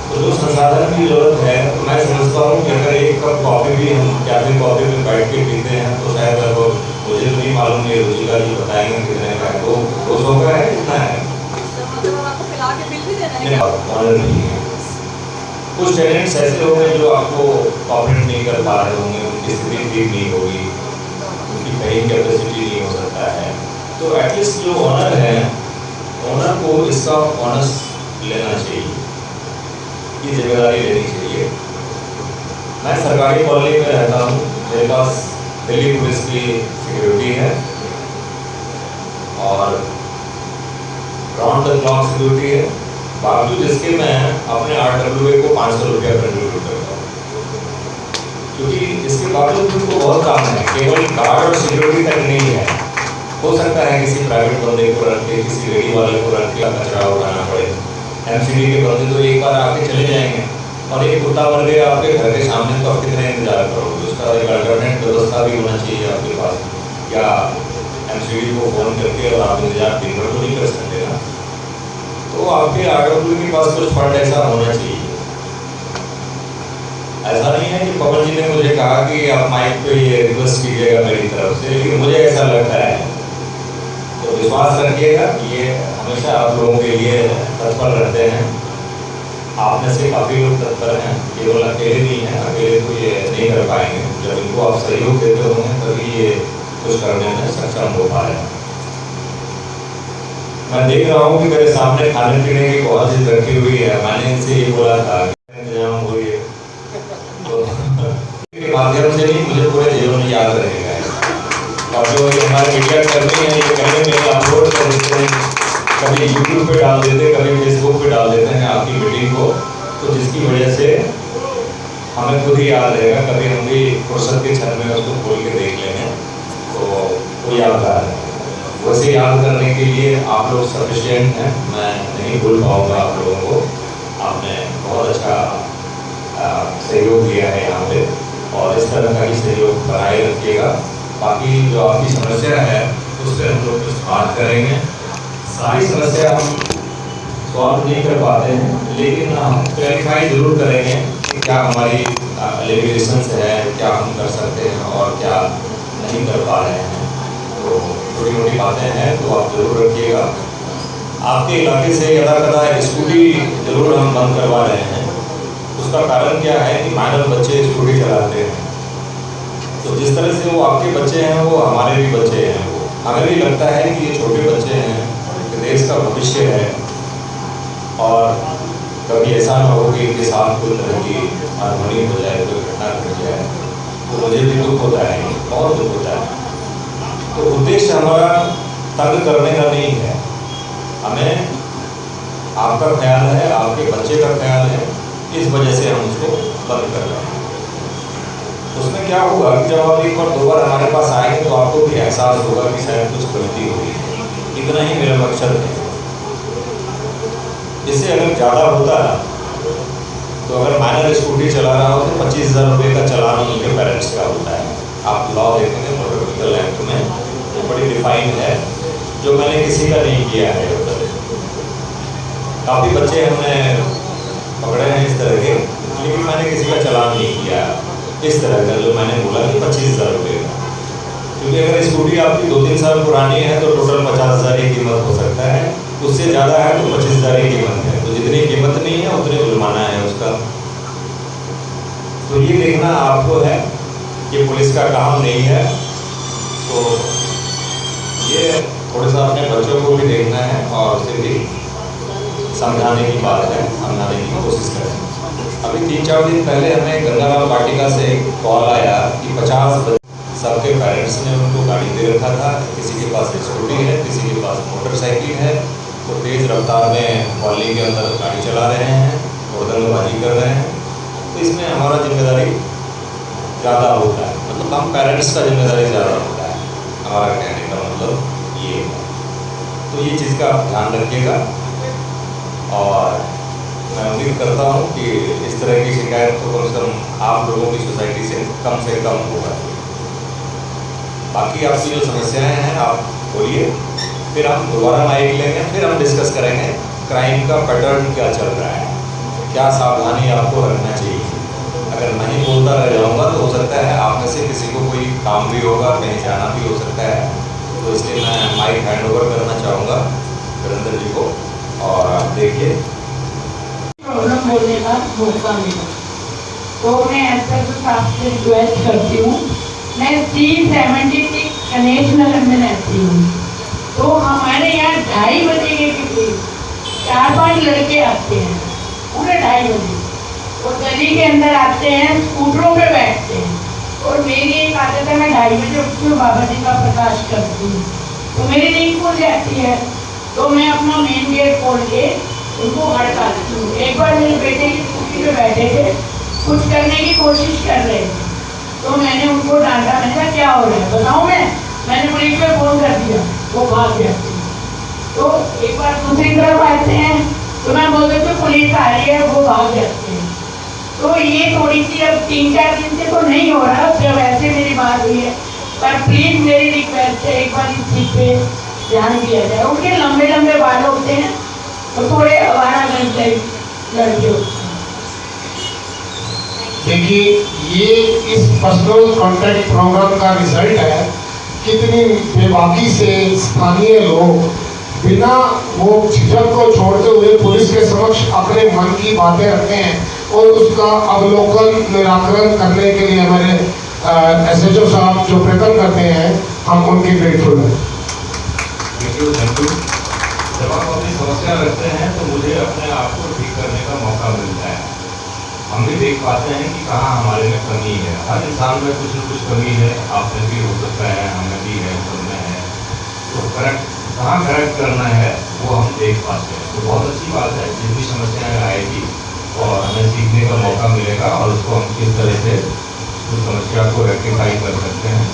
[SPEAKER 4] तो जो संसाधन की जरूरत है, तो मैं समझता हूँ कि अगर एक कप कॉफ़ी भी हम कैफे कॉफ़ी में बैठ के पीते हैं तो शायद अब मुझे तो नहीं मालूम, ये रुचिका जी बताएंगे कितने का है। तो 200 का है, कितना है? ऑनर नहीं है। कुछ टेनेंट्स ऐसे होंगे जो आपको कॉपरेट नहीं कर पा रहे होंगे, उनकी स्थिति ठीक नहीं होगी, उनकी पेइंग कैपेसिटी नहीं हो सकता है, तो एटलीस्ट जो ऑनर है, ऑनर को इसका ऑनर्स लेना चाहिए, ये जिम्मेदारी लेनी चाहिए। मैं सरकारी कॉलोनी में रहता हूँ, मेरे पास दिल्ली पुलिस की सिक्योरिटी है और राउंड द क्लॉक सिक्योरिटी है, बावजूद इसके मैं अपने RWA को 500 रुपया कंट्रीब्यूट करता हूँ, क्योंकि इसके बावजूद उनको बहुत काम है, केवल गार्ड और सिक्योरिटी तक नहीं है। हो सकता है किसी प्राइवेट बंदे को रख के, किसी रेडी वाले को रख के कचरा उठाना पड़े। MCD के बंदे तो एक बार आके चले जाएंगे, और एक कुत्ता मर गया आपके घर के सामने, तो आप कितना इंतजार करोगे? उसका एक अल्टरनेट व्यवस्था भी होना चाहिए आपके पास, या MCD को फ़ोन करके और आप इंतजार दिन भर तो नहीं कर सकते ना। तो आपके RWA के पास कुछ फंड ऐसा होना चाहिए। ऐसा नहीं है कि पवन जी ने मुझे कहा कि आप माइक पे ये रिक्वेस्ट कीजिएगा मेरी तरफ से, लेकिन मुझे ऐसा लगता है, तो विश्वास रखिएगा कि ये हमेशा आप लोगों के लिए तत्पर रहते हैं। आप में से काफ़ी लोग तत्पर हैं, केवल अकेले नहीं हैं, अकेले तो ये नहीं कर पाएंगे। जब इनको आप सहयोग देते होंगे तभी ये कुछ करने में सक्षम हो पा रहे हैं। मैं देख रहा हूँ कि मेरे सामने खाने पीने की बहुत चीज़ रखी हुई है, मैंने इनसे ये बोला था इंतजाम हो ये, तो के माध्यम से नहीं, मुझे पूरे जीवन में याद रहेगा। और जो ये हमारे मीडिया कर्मी हैं, ये कहने में अपलोड कर देते हैं, कभी YouTube पे डाल देते हैं, कभी Facebook पे डाल देते हैं आपकी मीटिंग को, तो जिसकी वजह से हमें खुद ही याद रहेगा, कभी हम भी फुर्सत के क्षण में उसको खोल के देख लेंगे तो वो यादगार है। वैसे याद करने के लिए आप लोग सफिशिएंट हैं, मैं नहीं भूल पाऊँगा आप लोगों को। आपने बहुत अच्छा सहयोग दिया है यहाँ पे, और इस तरह का ही सहयोग बनाए रखिएगा। बाकी जो आपकी समस्या है उस पर हम लोग कुछ बात करेंगे। सारी समस्या हम सॉल्व नहीं कर पाते हैं, लेकिन हम क्लैरिफाई जरूर करेंगे कि क्या हमारी लिमिटेशंस है, क्या हम कर सकते हैं और क्या नहीं कर पा रहे हैं। तो छोटी मोटी बातें हैं तो आप जरूर रखिएगा। आपके इलाके से यदा कदा स्कूटी जरूर हम बंद करवा रहे हैं। उसका कारण क्या है कि माइनर बच्चे स्कूटी चलाते हैं, तो जिस तरह से वो आपके बच्चे हैं वो हमारे भी बच्चे हैं। हमें भी लगता है कि ये छोटे बच्चे हैं, देश का भविष्य है, और कभी ऐसा ना हो कि इनके साथ कोई तरह की अनहोनी हो जाए, कोई घटना घट जाए, तो मुझे भी दुख होता है, बहुत दुख होता है। तो उद्देश्य हमारा तंग करने का नहीं है, हमें आपका ख्याल है, आपके बच्चे का ख्याल है, इस वजह से हम उसको बंद कर रहे हैं। उसमें क्या होगा कि जब आप एक बार दो बार हमारे पास आएंगे तो आपको भी एहसास होगा कि शायद कुछ गलती हुई है। इतना ही मेरा मकसद है। इससे अगर ज़्यादा होता तो अगर माइनर स्कूटी चला रहा हो तो 25,000 रुपये का चालान उनके पेरेंट्स का होता है। आप लॉ देखेंगे मोटर व्हीकल एक्ट में, वो बड़ी डिफाइन है, जो मैंने किसी का नहीं किया है। काफ़ी बच्चे हमने पकड़े हैं इस तरह के, लेकिन मैंने किसी का चालान नहीं किया इस तरह का, जो मैंने बोला कि 25,000 रुपये का। क्योंकि अगर स्कूटी आपकी 2-3 साल पुरानी है तो टोटल 50,000 की कीमत हो सकता है, उससे ज़्यादा है तो 25,000 की कीमत है। तो जितनी कीमत नहीं है उतने जुर्माना है उसका। तो ये देखना आपको है, ये पुलिस का काम नहीं है। तो ये थोड़ा सा अपने बच्चों को भी देखना है और उसे भी समझाने की बात है, समझाने की कोशिश करें। अभी 3-4 दिन पहले हमें गंगाराम वाटिका से एक कॉल आया कि 50 सबके पेरेंट्स ने उनको गाड़ी दे रखा था, किसी के पास स्कूटी है, किसी के पास मोटरसाइकिल है, तो तेज़ रफ्तार में कॉलोनी के अंदर गाड़ी चला रहे हैं, हुड़दंगबाजी कर रहे हैं। तो इसमें हमारा जिम्मेदारी ज़्यादा होता है, मतलब हम पेरेंट्स का जिम्मेदारी ज़्यादा होता है, हमारा कहने का मतलब ये है। तो ये चीज़ का आप ध्यान रखिएगा, और मैं उम्मीद करता हूँ कि इस तरह की शिकायत तो कम से कम आप लोगों की सोसाइटी से कम होगा। बाकी आपकी जो समस्याएं हैं आप बोलिए, फिर हम दोबारा माइक लेंगे, फिर हम डिस्कस करेंगे क्राइम का पैटर्न क्या चल रहा है, क्या सावधानी आपको रखना चाहिए। अगर नहीं बोलता रह जाऊँगा तो हो सकता है आप में से किसी को कोई काम भी होगा, कहीं जाना भी हो सकता है, तो इसलिए मैं माइक हैंड ओवर करना चाहूँगा वीरेंद्र जी को। और आप देखिए
[SPEAKER 6] प्रॉब्लम बोलने का मौका मिला, तो मैं ऐसा कुछ आपसे रिक्वेस्ट करती हूँ। मैं C76 गणेश नगर में रहती हूँ, तो हमारे यहाँ 2:30 बजे के करीब 4-5 लड़के आते हैं, पूरे 2:30 बजे, और गली के अंदर आते हैं, स्कूटरों पे बैठते हैं। और मेरी एक आदत है, मैं 2:30 बजे उठती हूँ, बाबा जी का प्रकाश करती हूँ, तो मेरी नींद खुल जाती है, तो मैं अपना मेन गेट खोल के उनको हड़काती हूँ। एक बार मेरे बेटे की स्कूटी पे बैठे थे, कुछ करने की कोशिश कर रहे थे, तो मैंने उनको डांटा। मैंने कहा क्या हो रहा है बताओ। मैंने पुलिस में फोन कर दिया, वो भाग गया। तो एक बार दूसरी तरफ आते हैं, तो मैं बोल देती हूँ पुलिस आ रही है, वो भाग जाते हैं। तो ये थोड़ी सी अब 3-4 दिन से तो नहीं हो रहा, जब ऐसे मेरी बात हुई है, पर प्लीज मेरी रिक्वेस्ट है एक बार इस चीज पे ध्यान दिया जाए। उनके लंबे लंबे बाल होते हैं, तो थोड़े आवारा घंटे लड़के होते हैं।
[SPEAKER 2] देखिए ये इस पर्सनल कॉन्टैक्ट प्रोग्राम का रिजल्ट है। कितनी बेबाकी से स्थानीय लोग बिना वो झिझक को छोड़ते हुए पुलिस के समक्ष अपने मन की बातें रखते हैं और उसका अवलोकन निराकरण करने के लिए हमारे SHO साहब जो प्रयत्न करते हैं, हम उनके ग्रेटफुल हैं।
[SPEAKER 4] Thank you. जब आप अपनी समस्या रखते हैं तो मुझे अपने आप को ठीक करने का मौका मिलता है। हम भी देख पाते हैं कि कहाँ हमारे में कमी है। हर इंसान में कुछ न कुछ कमी है, आप में भी हो सकता है, हमें भी है, सबमें है। तो कहाँ करेक्ट करना है वो हम देख पाते हैं। तो बहुत अच्छी बात है, जितनी समस्याएं आएगी और हमें सीखने का मौका मिलेगा और उसको हम किस तरह से उस समस्या को रेक्टिफाई कर सकते हैं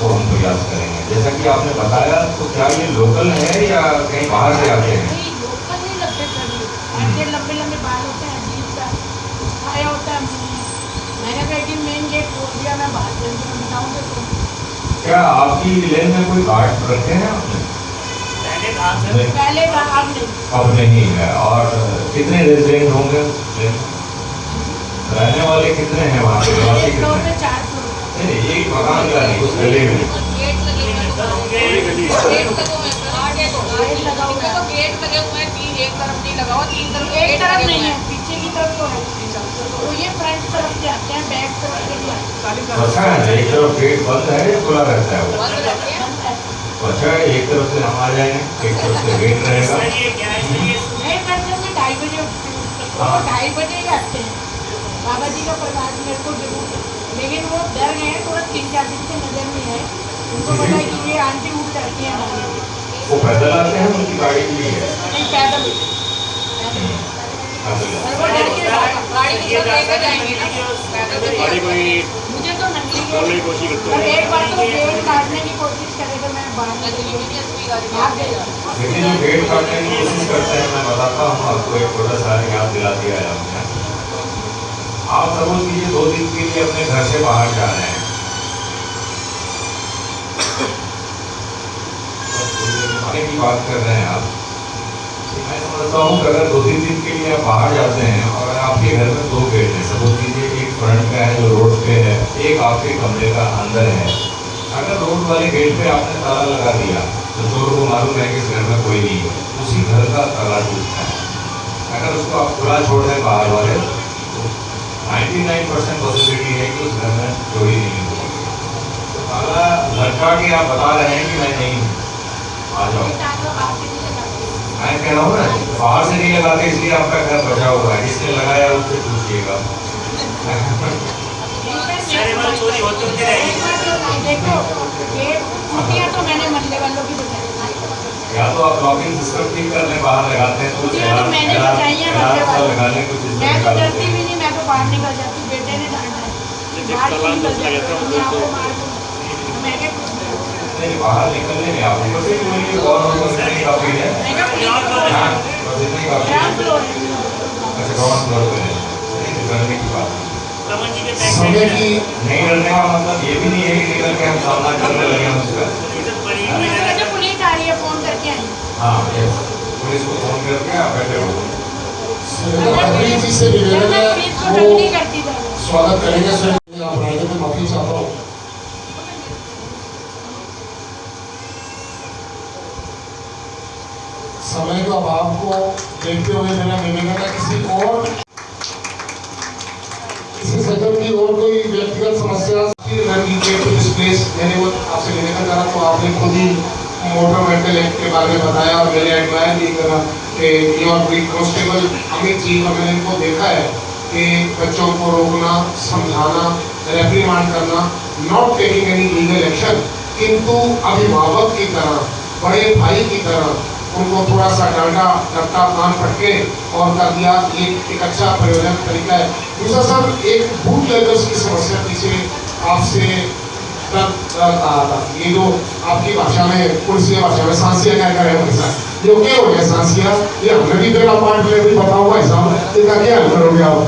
[SPEAKER 4] वो हम प्रयास करेंगे। जैसा कि आपने बताया, तो क्या ये लोकल है या कहीं बाहर से आते हैं?
[SPEAKER 6] लोकल नहीं लगते कभी, ऐसे लंबे लंबे बाल होते हैं, अजीब सा छाया होता है मुंह में। मैंने कहा कि मेन गेट खोल दिया, मैं बाहर चलती हूँ, बताऊँ तो
[SPEAKER 4] क्या आपकी लेन में कोई गार्ड रखे हैं आपने?
[SPEAKER 6] पहले का अब नहीं।
[SPEAKER 4] अब नहीं है। और कितने रेजिडेंट होंगे लेन? रहने वाले कितने हैं वहाँ पे? निवासी
[SPEAKER 6] एक फ्लोर
[SPEAKER 4] कितने
[SPEAKER 6] पे
[SPEAKER 4] हैं?
[SPEAKER 6] 4 फ्लोर।
[SPEAKER 4] नहीं, एक मकान का नहीं, उस गली में।
[SPEAKER 7] गेट लगे हुए हैं, गेट लगे हुए हैं,
[SPEAKER 6] गेट लगा हुआ है।
[SPEAKER 7] तो गेट लगे हुए हैं, 3 एक तरफ नहीं लगा हुआ, 3 तरफ
[SPEAKER 6] एक
[SPEAKER 7] गेट
[SPEAKER 6] तरफ
[SPEAKER 7] लगे
[SPEAKER 6] नहीं
[SPEAKER 7] हुए
[SPEAKER 6] है,
[SPEAKER 7] हैं।
[SPEAKER 6] पीछे की तरफ तो है। तो ये फ्रंट तरफ से आते हैं, बैक तरफ से भी आते
[SPEAKER 4] अच्छा है, एक तरफ गेट बंद है या खुला रहता है वो?
[SPEAKER 7] बंद रहते हैं।
[SPEAKER 6] हैं।
[SPEAKER 4] अच्छा है, एक तरफ से हम आ जाएंगे, एक तरफ से गेट रहेगा।
[SPEAKER 6] नहीं, मैं जब 2:30 बजे उठती हूँ, तो 2:30 बजे ही आते हैं। बाबा जी का प्रसाद मेरे को जरूर, लेकिन वो डर गए हैं, थोड़ा 3-4 दिन से नजर नहीं है। उनको पता है कि ये आंटी उठ जाती है हमारी।
[SPEAKER 4] वो पैदल आते हैं, उनकी गाड़ी भी है?
[SPEAKER 6] नहीं, पैदल। और वो डर के
[SPEAKER 7] गाड़ी की सब लेकर जाएंगे ना, पैदल तो नहीं।
[SPEAKER 6] मुझे तो नकली और एक बार तो गेट काटने की कोशिश करे तो मैं बाहर
[SPEAKER 7] नकली भी नहीं, असली गाड़ी
[SPEAKER 6] भाग गया।
[SPEAKER 4] लेकिन जो गेट काटने की कोशिश करते हैं, मैं बताता हूँ आपको, एक छोटा सा याद दिला दिया है आपने। आप सपोज कीजिए 2 दिन के लिए अपने घर से बाहर जा रहे हैं, आने की बात कर रहे हैं आप। मैं समझता हूँ कि अगर 2-3 दिन के लिए आप बाहर जाते हैं और अगर आपके घर में 2 गेट हैं, सपोज कीजिए एक फ्रंट का है जो रोड पे है, एक आपके कमरे का अंदर है। अगर रोड वाले गेट पे आपने ताला लगा दिया तो चोर को मालूम है कि इस घर में कोई नहीं है, उसी घर का ताला टूटता है। अगर उसको आप खुला छोड़ दें बाहर वाले, तो 99% पॉसिबिलिटी है कि उस घर में चोरी नहीं होगी। तो ताला लटका के आप बता रहे हैं कि मैं नहीं हूँ, आ जाओ। मैं कह रहा हूँ ना, बाहर से नहीं लगाते इसलिए आपका घर बचा हुआ है, जिसने लगाया उससे पूछिएगा।
[SPEAKER 6] देखो, गेट छुट्टियाँ तो मैंने मल्ले वालों की बचाई।
[SPEAKER 4] या तो आप लॉकिंग सिस्टम ठीक कर लें, बाहर लगाते हैं कुछ
[SPEAKER 6] छुट्टियाँ तो मैंने बचाई हैं मल्ले वालों।
[SPEAKER 4] लगा लें कुछ।
[SPEAKER 6] मैं तो डरती भी नहीं, मैं तो बाहर निकल जाती। बेटे ने डांटा है, बाहर क्यों निकल जाती है, मैं आपको मार दूँ। मैं क्या कुछ
[SPEAKER 4] नहीं, बाहर निकलने में आपको बस एक मिनट और काफी है। हाँ, बस इतना ही काफी है। अच्छा, ग्राउंड फ्लोर पे है, डरने की बात
[SPEAKER 2] समय की
[SPEAKER 4] नहीं। डरने का मतलब ये भी नहीं है कि निकल के हम सामना करने लगे हैं उसका।
[SPEAKER 6] पुलिस आ रही है, फोन करके आई।
[SPEAKER 4] हाँ, यस, पुलिस को फोन करके आप बैठे हो।
[SPEAKER 2] अग्रणी जी से निवेदन है,
[SPEAKER 6] पुलिस को तंग नहीं करती।
[SPEAKER 2] वो स्वागत करेंगे। सर, आप राइट में माफी चाहता हूँ। समय के अभाव को देखते हुए मेरा निवेदन है किसी सज्जन की और कोई व्यक्तिगत समस्या मैंने वो आपसे निवेदन करा तो आपने खुद ही मोटर व्हीकल एक्ट के बारे में बताया और मैंने एडमायर भी करा कि योर कांस्टेबल अमित जी और मैंने इनको देखा है कि बच्चों को रोकना, समझाना, रेप्रीमांड करना, not taking any legal action, किंतु अभिभावक की तरह, बड़े भाई की तरह उनको थोड़ा सा डांटा, रट्टा, कान फटके और कर दिया। ये एक अच्छा प्रयोजन तरीका है। दूसरा सर, एक बूथ लेवल्स की समस्या पीछे आपसे कहा था, ये जो आपकी भाषा में, पुलिस भाषा में सांसिया क्या करे हमेशा जो क्या हो गया सांसिया, ये हमने भी पहला पार्ट में भी पता होगा हिसाब, इसका क्या हल करोगे आप?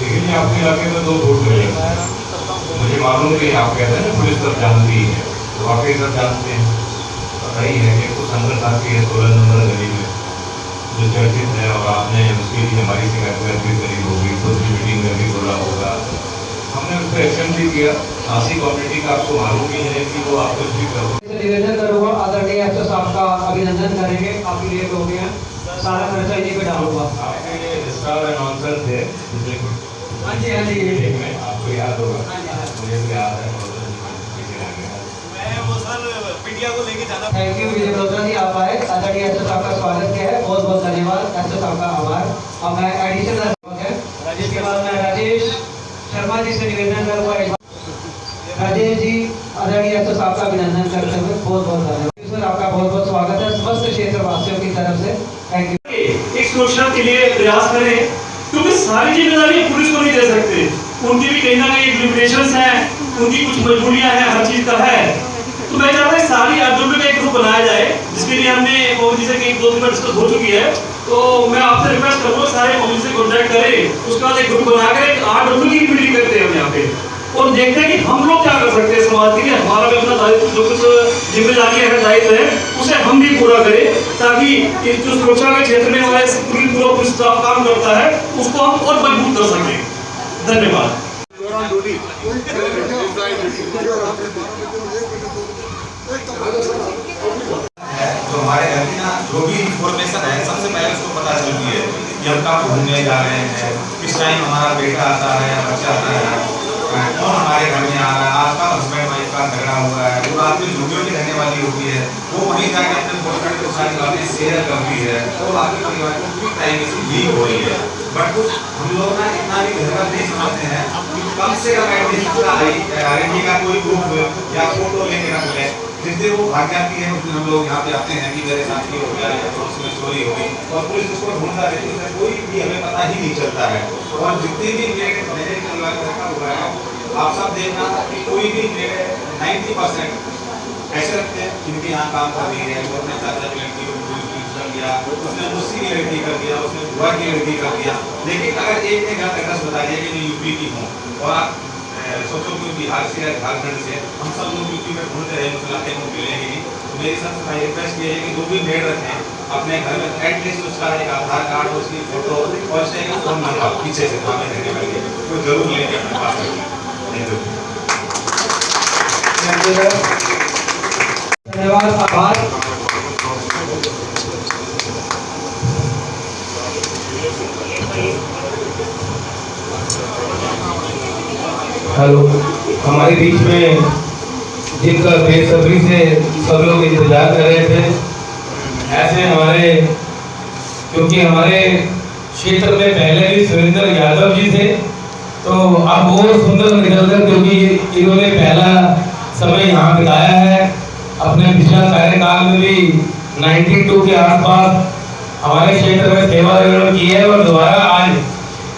[SPEAKER 4] लेकिन आपके इलाके में 2 वोट मिले, मुझे मालूम कि आप कहते हैं ना पुलिस सब जानती है, तो वाकई सब जानते हैं। पता ही है कि कुछ अंदर साथ की 16 नंबर गली में जो चर्चित है और आपने उसके लिए हमारी शिकायत भी करी होगी, खुद भी मीटिंग में भी बोला होगा, हमने उस पर एक्शन भी किया। खासी कम्युनिटी का आपको मालूम ही है कि वो आप कुछ भी करो।
[SPEAKER 3] निवेदन करूँगा, आदरणीय एसओ साहब का अभिनंदन करेंगे, काफी लेट हो गया, सारा खर्चा इन्हीं पे डालूंगा।
[SPEAKER 4] आपके लिए स्टार अनाउंसर थे पिछले
[SPEAKER 3] हाँ जी
[SPEAKER 4] में, आपको याद होगा, मुझे भी याद है।
[SPEAKER 3] थैंक यू विजय मल्होत्रा जी, आप आए, आदरणीय एसओ साहब का स्वागत किया है, बहुत बहुत धन्यवाद, एसओ साहब का आभार। अब मैं एडिशनल जिसके बाद मैं राजेश शर्मा जी से निवेदन करूँगा। राजेश जी, आदरणीय एसओ साहब का अभिनंदन करते हुए बहुत बहुत धन्यवाद सर, आपका बहुत बहुत स्वागत है समस्त क्षेत्र वासियों की तरफ से, थैंक यू।
[SPEAKER 8] एक सुरक्षा के लिए प्रयास करें, क्योंकि सारी जिम्मेदारी पुलिस को नहीं दे सकते, उनकी भी कहीं ना कहीं लिमिटेशंस हैं, उनकी कुछ मजबूरियां हैं, हर चीज का है। तो मैं चाहता हूँ सारी आंदोलन का एक ग्रुप बनाया जाए, जिसके लिए हमने मोदी जी से 1-2 मिनट डिस्कस हो चुकी है, तो मैं आपसे रिक्वेस्ट करूँगा सारे मोदी से कॉन्टैक्ट करें, उसके बाद एक ग्रुप बनाकर एक 8 की मीटिंग करते हैं हम यहाँ पे और देखते हैं कि हम लोग क्या कर सकते हैं समाज के लिए। हमारा भी अपना दायित्व, जो कुछ जिम्मेदारी है, दायित्व है, उसे हम भी पूरा करें, ताकि जो सुरक्षा के क्षेत्र में हमारे पूरा पुलिस स्टाफ काम करता है उसको हम और मजबूत कर सकें। धन्यवाद।
[SPEAKER 9] तो हमारे घर की ना जो भी इंफॉर्मेशन है सबसे पहले उसको पता चलती है कि हम कहाँ घूमने जा रहे हैं, किस टाइम हमारा बेटा आता है, बच्चा आता है, कौन हमारे घर में आ रहा है, आज का हस्बैंड वाइफ का झगड़ा हुआ है, वो रात में वीडियो भी रहने वाली होती है, वो वहीं जाके अपने बॉयफ्रेंड को सारी बातें शेयर करती है, तो आपके परिवार को पूरी प्राइवेसी लीक हो रही है। बट हम लोग ना इतना भी गहरा नहीं समझते हैं कि कम से कम एटलीस्ट आईडेंटिटी का कोई प्रूफ या फोटो लेके रख ले, जिससे वो भाग जाती है। उसमें हम लोग यहाँ पे आते हैं कि मेरे साथ ये हो गया या तो उसमें चोरी हो गई और पुलिस उसको ढूंढता रहती है, कोई भी हमें पता ही नहीं चलता है। और जितनी भी मेरे परिवार में रखा हुआ है, आप सब देखना कि कोई भी मेरे 90% ऐसे रखते हैं जिनके यहाँ काम कर रही है, वो अपने चाचा की लड़की को कर दिया, उसने मुझसे की लड़की कर दिया, उसने बुआ की लड़की कर दिया। लेकिन अगर एक ने गलत एड्रेस बता दिया कि मैं यूपी की हूँ और आप सोचो कि बिहार से या झारखंड से, हम सब लोग यूपी में ढूंढते रहे, मुसलाते को मिलेंगे नहीं। तो मेरी सबसे रिक्वेस्ट ये है कि जो भी मेड रखें अपने घर में एटलीस्ट उसका एक आधार कार्ड, उसकी फोटो और उसका एक फोन नंबर पीछे से थामे रहने वाली वो जरूर लेंगे अपने पास।
[SPEAKER 3] धन्यवाद, आभार।
[SPEAKER 10] हेलो, हमारे बीच में जिनका बेसब्री से सब लोग इंतजार कर रहे थे, ऐसे हमारे, क्योंकि हमारे क्षेत्र में पहले भी सुरेंद्र यादव जी थे, तो अब और सुंदर निकलकर, क्योंकि इन्होंने पहला समय यहाँ बिताया है, अपने पिछला कार्यकाल में भी 92 के आसपास हमारे क्षेत्र में सेवा की है और दोबारा आज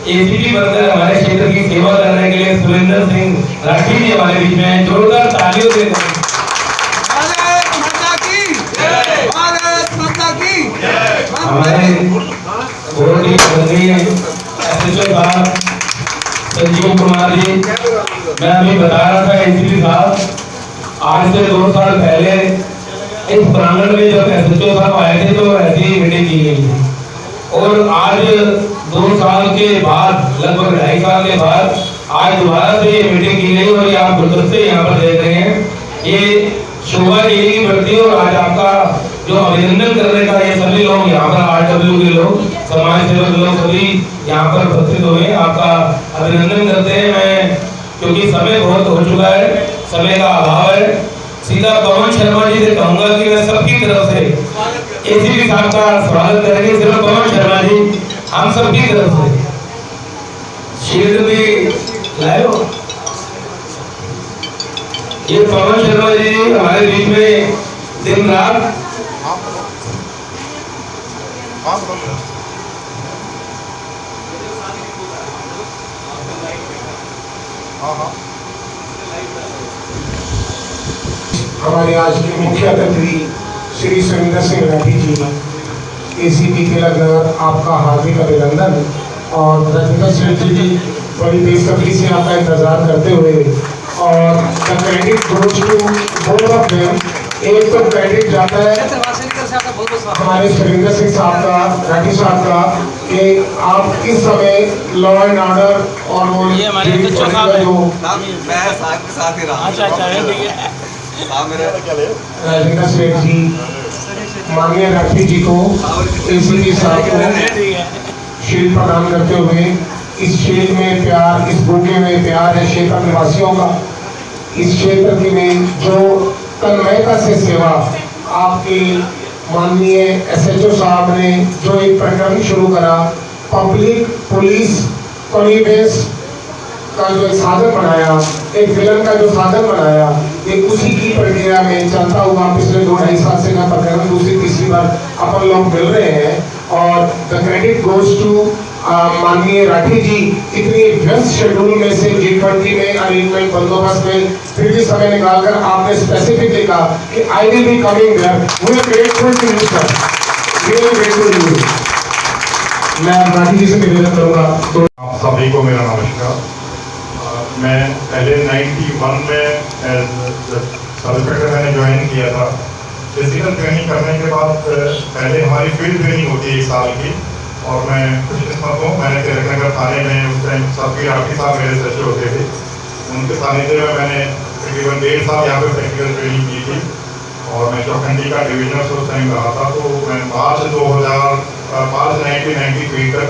[SPEAKER 10] एसीपी बनकर हमारे क्षेत्र की सेवा करने के लिए सुरेंद्र सिंह राठी जी हमारे बीच में हैं। जोरदार तालियों से हमारे संजीव कुमार जी, मैं अभी बता रहा था एसीपी साहब, आज से 2 साल पहले इस प्रांगण में जब एसएचओ साहब आए थे तो ऐसी ही मीटिंग की गई थी और आज 2 साल के बाद, लगभग 2.5 साल के बाद आज दोबारा से ये मीटिंग की गई और ये आप गुलदस्ते यहाँ पर देख रहे हैं, ये शोभा देवी की बढ़ती है और आज आपका जो अभिनंदन करने का ये सभी लोग यहाँ पर RW के लोग, समाज सेवक लोग सभी यहाँ पर उपस्थित हुए, आपका अभिनंदन करते हैं। मैं क्योंकि समय बहुत हो चुका है, समय का अभाव है, सीधा पवन शर्मा जी से कहूंगा कि मैं सबकी तरफ से एसीपी साहब का स्वागत करेंगे। सिर्फ पवन शर्मा जी हम सबकी तरफ से शील्ड भी लाए हो। ये पवन शर्मा जी हमारे बीच में दिन रात
[SPEAKER 2] हमारे आज के मुख्य अतिथि श्री सुरेंद्र सिंह राठी जी, ACP तिलक नगर, आपका हार्दिक अभिनंदन। और रजनीकांत सेठ जी बड़ी बेसब्री से आपका इंतजार करते हुए, और the credit goes to both of them. एक तो क्रेडिट जाता है हमारे सुरेंद्र सिंह साहब का, राठी साहब का, कि आप इस समय लॉ एंड ऑर्डर और वो राजेंद्र सेठ जी, माननीय राठी जी को, ACP साहब को शील्ड प्रदान करते हुए, इस शील्ड में प्यार, इस बूके में प्यार है क्षेत्र निवासियों का। इस क्षेत्र की में जो तन्मयता से सेवा आपके माननीय SHO साहब ने जो एक प्रकरण शुरू करा, पब्लिक पुलिस कॉन्विवेंस का जो एक साधन बनाया, एक विलन का जो साधन बनाया, ये उसी की प्रक्रिया में चलता हुआ पिछले 2-2.5 साल से का प्रकरण दूसरी तीसरी बार अपन लोग मिल रहे हैं। और द क्रेडिट गोज टू माननीय राठी जी, इतनी व्यस्त शेड्यूल में से G20 में अरेंजमेंट बंदोबस्त में फिर भी समय निकालकर आपने स्पेसिफिकली कहा कि I will be coming there. We are grateful to you sir, really grateful to you. मैं राठी जी से निवेदन करूंगा।
[SPEAKER 11] आप सभी को मेरा नमस्कार। मैं पहले 91 में सब इंस्पेक्टर मैंने ज्वाइन किया था। फिजिकल ट्रेनिंग करने के बाद पहले हमारी फील्ड ट्रेनिंग होती है 1 साल की, और मैं खुशकिस्मत हूँ, मैंने तिलकनगर थाने में उस टाइम सबकी राठी साहब मेरे SHO होते थे, उनके सानिध्य में मैंने तकरीबन 1.5 साल यहाँ पे प्रैक्टिकल ट्रेनिंग की थी। और मैं चौखंडी का डिवीजनर उस टाइम रहा था। तो मैं मार्च 1993 तक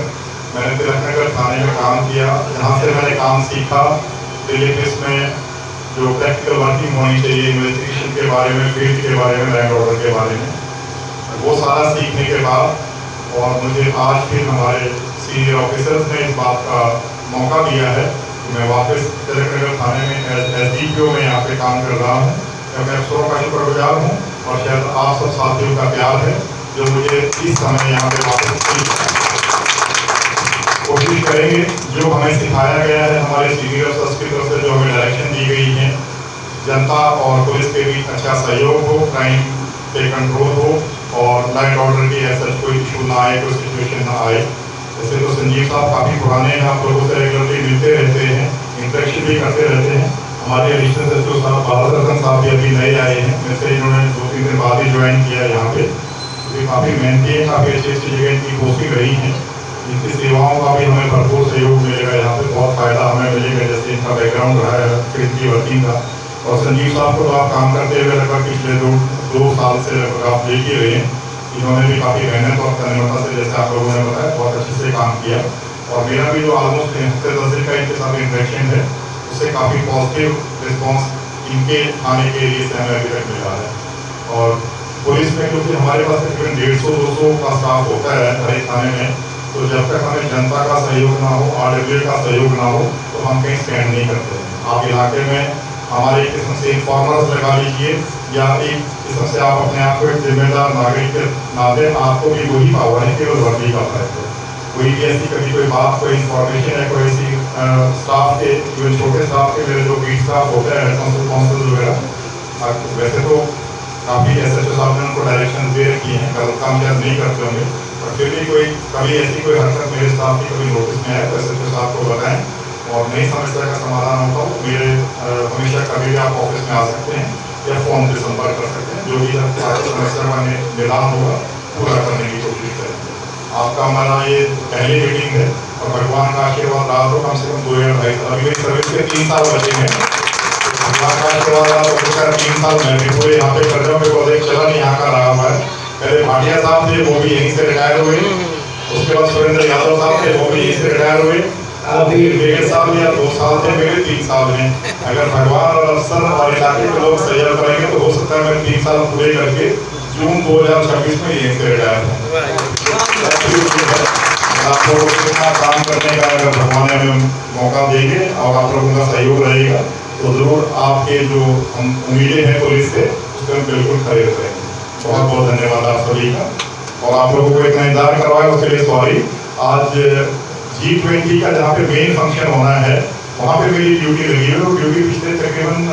[SPEAKER 11] मैंने तिलकनगर थाने में काम किया, जहाँ से मैंने काम सीखा डेली बेस में जो प्रैक्टिकल वर्किंग होनी चाहिए इन्वेस्टिगेशन के बारे में, फील्ड के बारे में, लैंड ऑर्डर के बारे में, वो सारा सीखने के बाद और मुझे आज फिर हमारे सीनियर ऑफिसर्स ने इस बात का मौका दिया है कि मैं वापस तिलकनगर थाने में SDPO में यहाँ पे काम कर रहा हूँ। मैं अफसरों का शुक्रगुजार हूँ और शायद आप सब साथियों का प्यार है जो मुझे इस समय यहाँ पे वापस कोशिश करेंगे। जो हमें सिखाया गया है हमारे सीनियर अफसर्स की तरफ से, जो हमें डायरेक्शन दी गई है, जनता और पुलिस के बीच अच्छा सहयोग हो, क्राइम पे कंट्रोल हो और लैंड ऑर्डर की ऐसा कोई इशू ना आए, कोई सिचुएशन ना आए। जैसे तो संजीव साहब काफ़ी पुराने हैं, आप लोगों से रेगुलरली मिलते रहते हैं, इंटरेक्शन भी करते रहते हैं। हमारे एडिशनल SHO साहब बाबर रतन साहब भी अभी नए आए हैं, वैसे इन्होंने 2-3 दिन बाद ही ज्वाइन किया यहाँ पे। तो काफ़ी मेहनती है, काफ़ी अच्छी अच्छी जगह इनकी पोस्टिंग रही हैं, इनकी सेवाओं का भी हमें भरपूर सहयोग मिलेगा यहाँ पे, बहुत फ़ायदा हमें मिलेगा जैसे इनका बैकग्राउंड रहा है फील्ड की वर्किंग का। और संजीव साहब को तो आप काम करते हुए लगभग पिछले 2 साल से लगभग आप देख ही रहे हैं, इन्होंने भी काफ़ी मेहनत और तन्मयता से, जैसे आप लोगों ने बताया, बहुत अच्छे से काम किया। और मेरा भी जो ऑलमोस्ट हफ्ते 10 दिन का इनके साथ इंटरेक्शन है, उससे काफ़ी पॉजिटिव रिस्पॉन्स इनके थाने के लिए से हमें अभी तक मिला है। और पुलिस में क्योंकि हमारे पास तकरीबन 150-200 का स्टाफ होता है हर एक थाने में, तो जब तक हमें जनता का सहयोग ना हो, RWA का सहयोग ना हो, तो हम कहीं स्टैंड नहीं करते। आप इलाके में हमारे एक किस्म से इन्फॉर्मर्स लगा लीजिए या एक किस्म से आप अपने आप को एक जिम्मेदार नागरिक के नाते, आपको भी वही पावर है केवल वर्दी का फर्क है। कोई भी ऐसी कभी कोई बात, कोई इन्फॉर्मेशन है, कोई ऐसी स्टाफ के, जो छोटे स्टाफ के मेरे जो बीट स्टाफ होता है, काउंसिल वगैरह, वैसे तो काफ़ी SHO साहब ने उनको डायरेक्शन दे रखी हैं, गलत काम शायद नहीं करते होंगे, और फिर भी कोई कभी ऐसी कोई हरकत मेरे स्टाफ की कभी नोटिस में आए तो SHO साहब को बताएं और नई समस्या का समाधान होता हो मेरे हमेशा कभी भी आप ऑफिस में आ सकते हैं या फ़ोन से संपर्क कर सकते हैं। जो भी समस्या का निदान होगा पूरा करने की कोशिश करेंगे। आपका हमारा ये पहली मीटिंग है और भगवान का आशीर्वाद रहा तो कम से कम 2 या 2.5 साल, अभी मेरी सर्विस के 3 साल बचे हैं, भगवान का आशीर्वाद रहा तो 3 साल मैं भी पूरे यहाँ पे कर रहा हूँ, बिकॉज एक चलन यहाँ का रहा हुआ है पहले भाटिया साहब थे, वो भी यहीं से रिटायर हुए। उसके बाद सुरेंद्र यादव साहब थे, वो भी यहीं से रिटायर हुए। अभी 1.5 साल या 2 साल थे, मेरे 3 साल में। अगर भगवान और अफसर और इलाके के लोग सहयोग करेंगे तो हो सकता है मैं 3 साल पूरे करके जून 2026 में यहीं से रिटायर हूँ। आप लोगों को इतना काम करने का अगर भगवान हमें मौका देंगे और आप लोगों का सहयोग रहेगा तो जरूर आपके जो हम उम्मीदें हैं पुलिस से उसको हम बिल्कुल खड़े उतरेंगे। बहुत बहुत धन्यवाद आप सभी का, और आप लोगों को इतना इंतजार करवाया उसके लिए सॉरी। आज G20 का जहाँ पे मेन फंक्शन होना है वहाँ पे मेरी ड्यूटी लगी है, वो ड्यूटी पिछले तकरीबन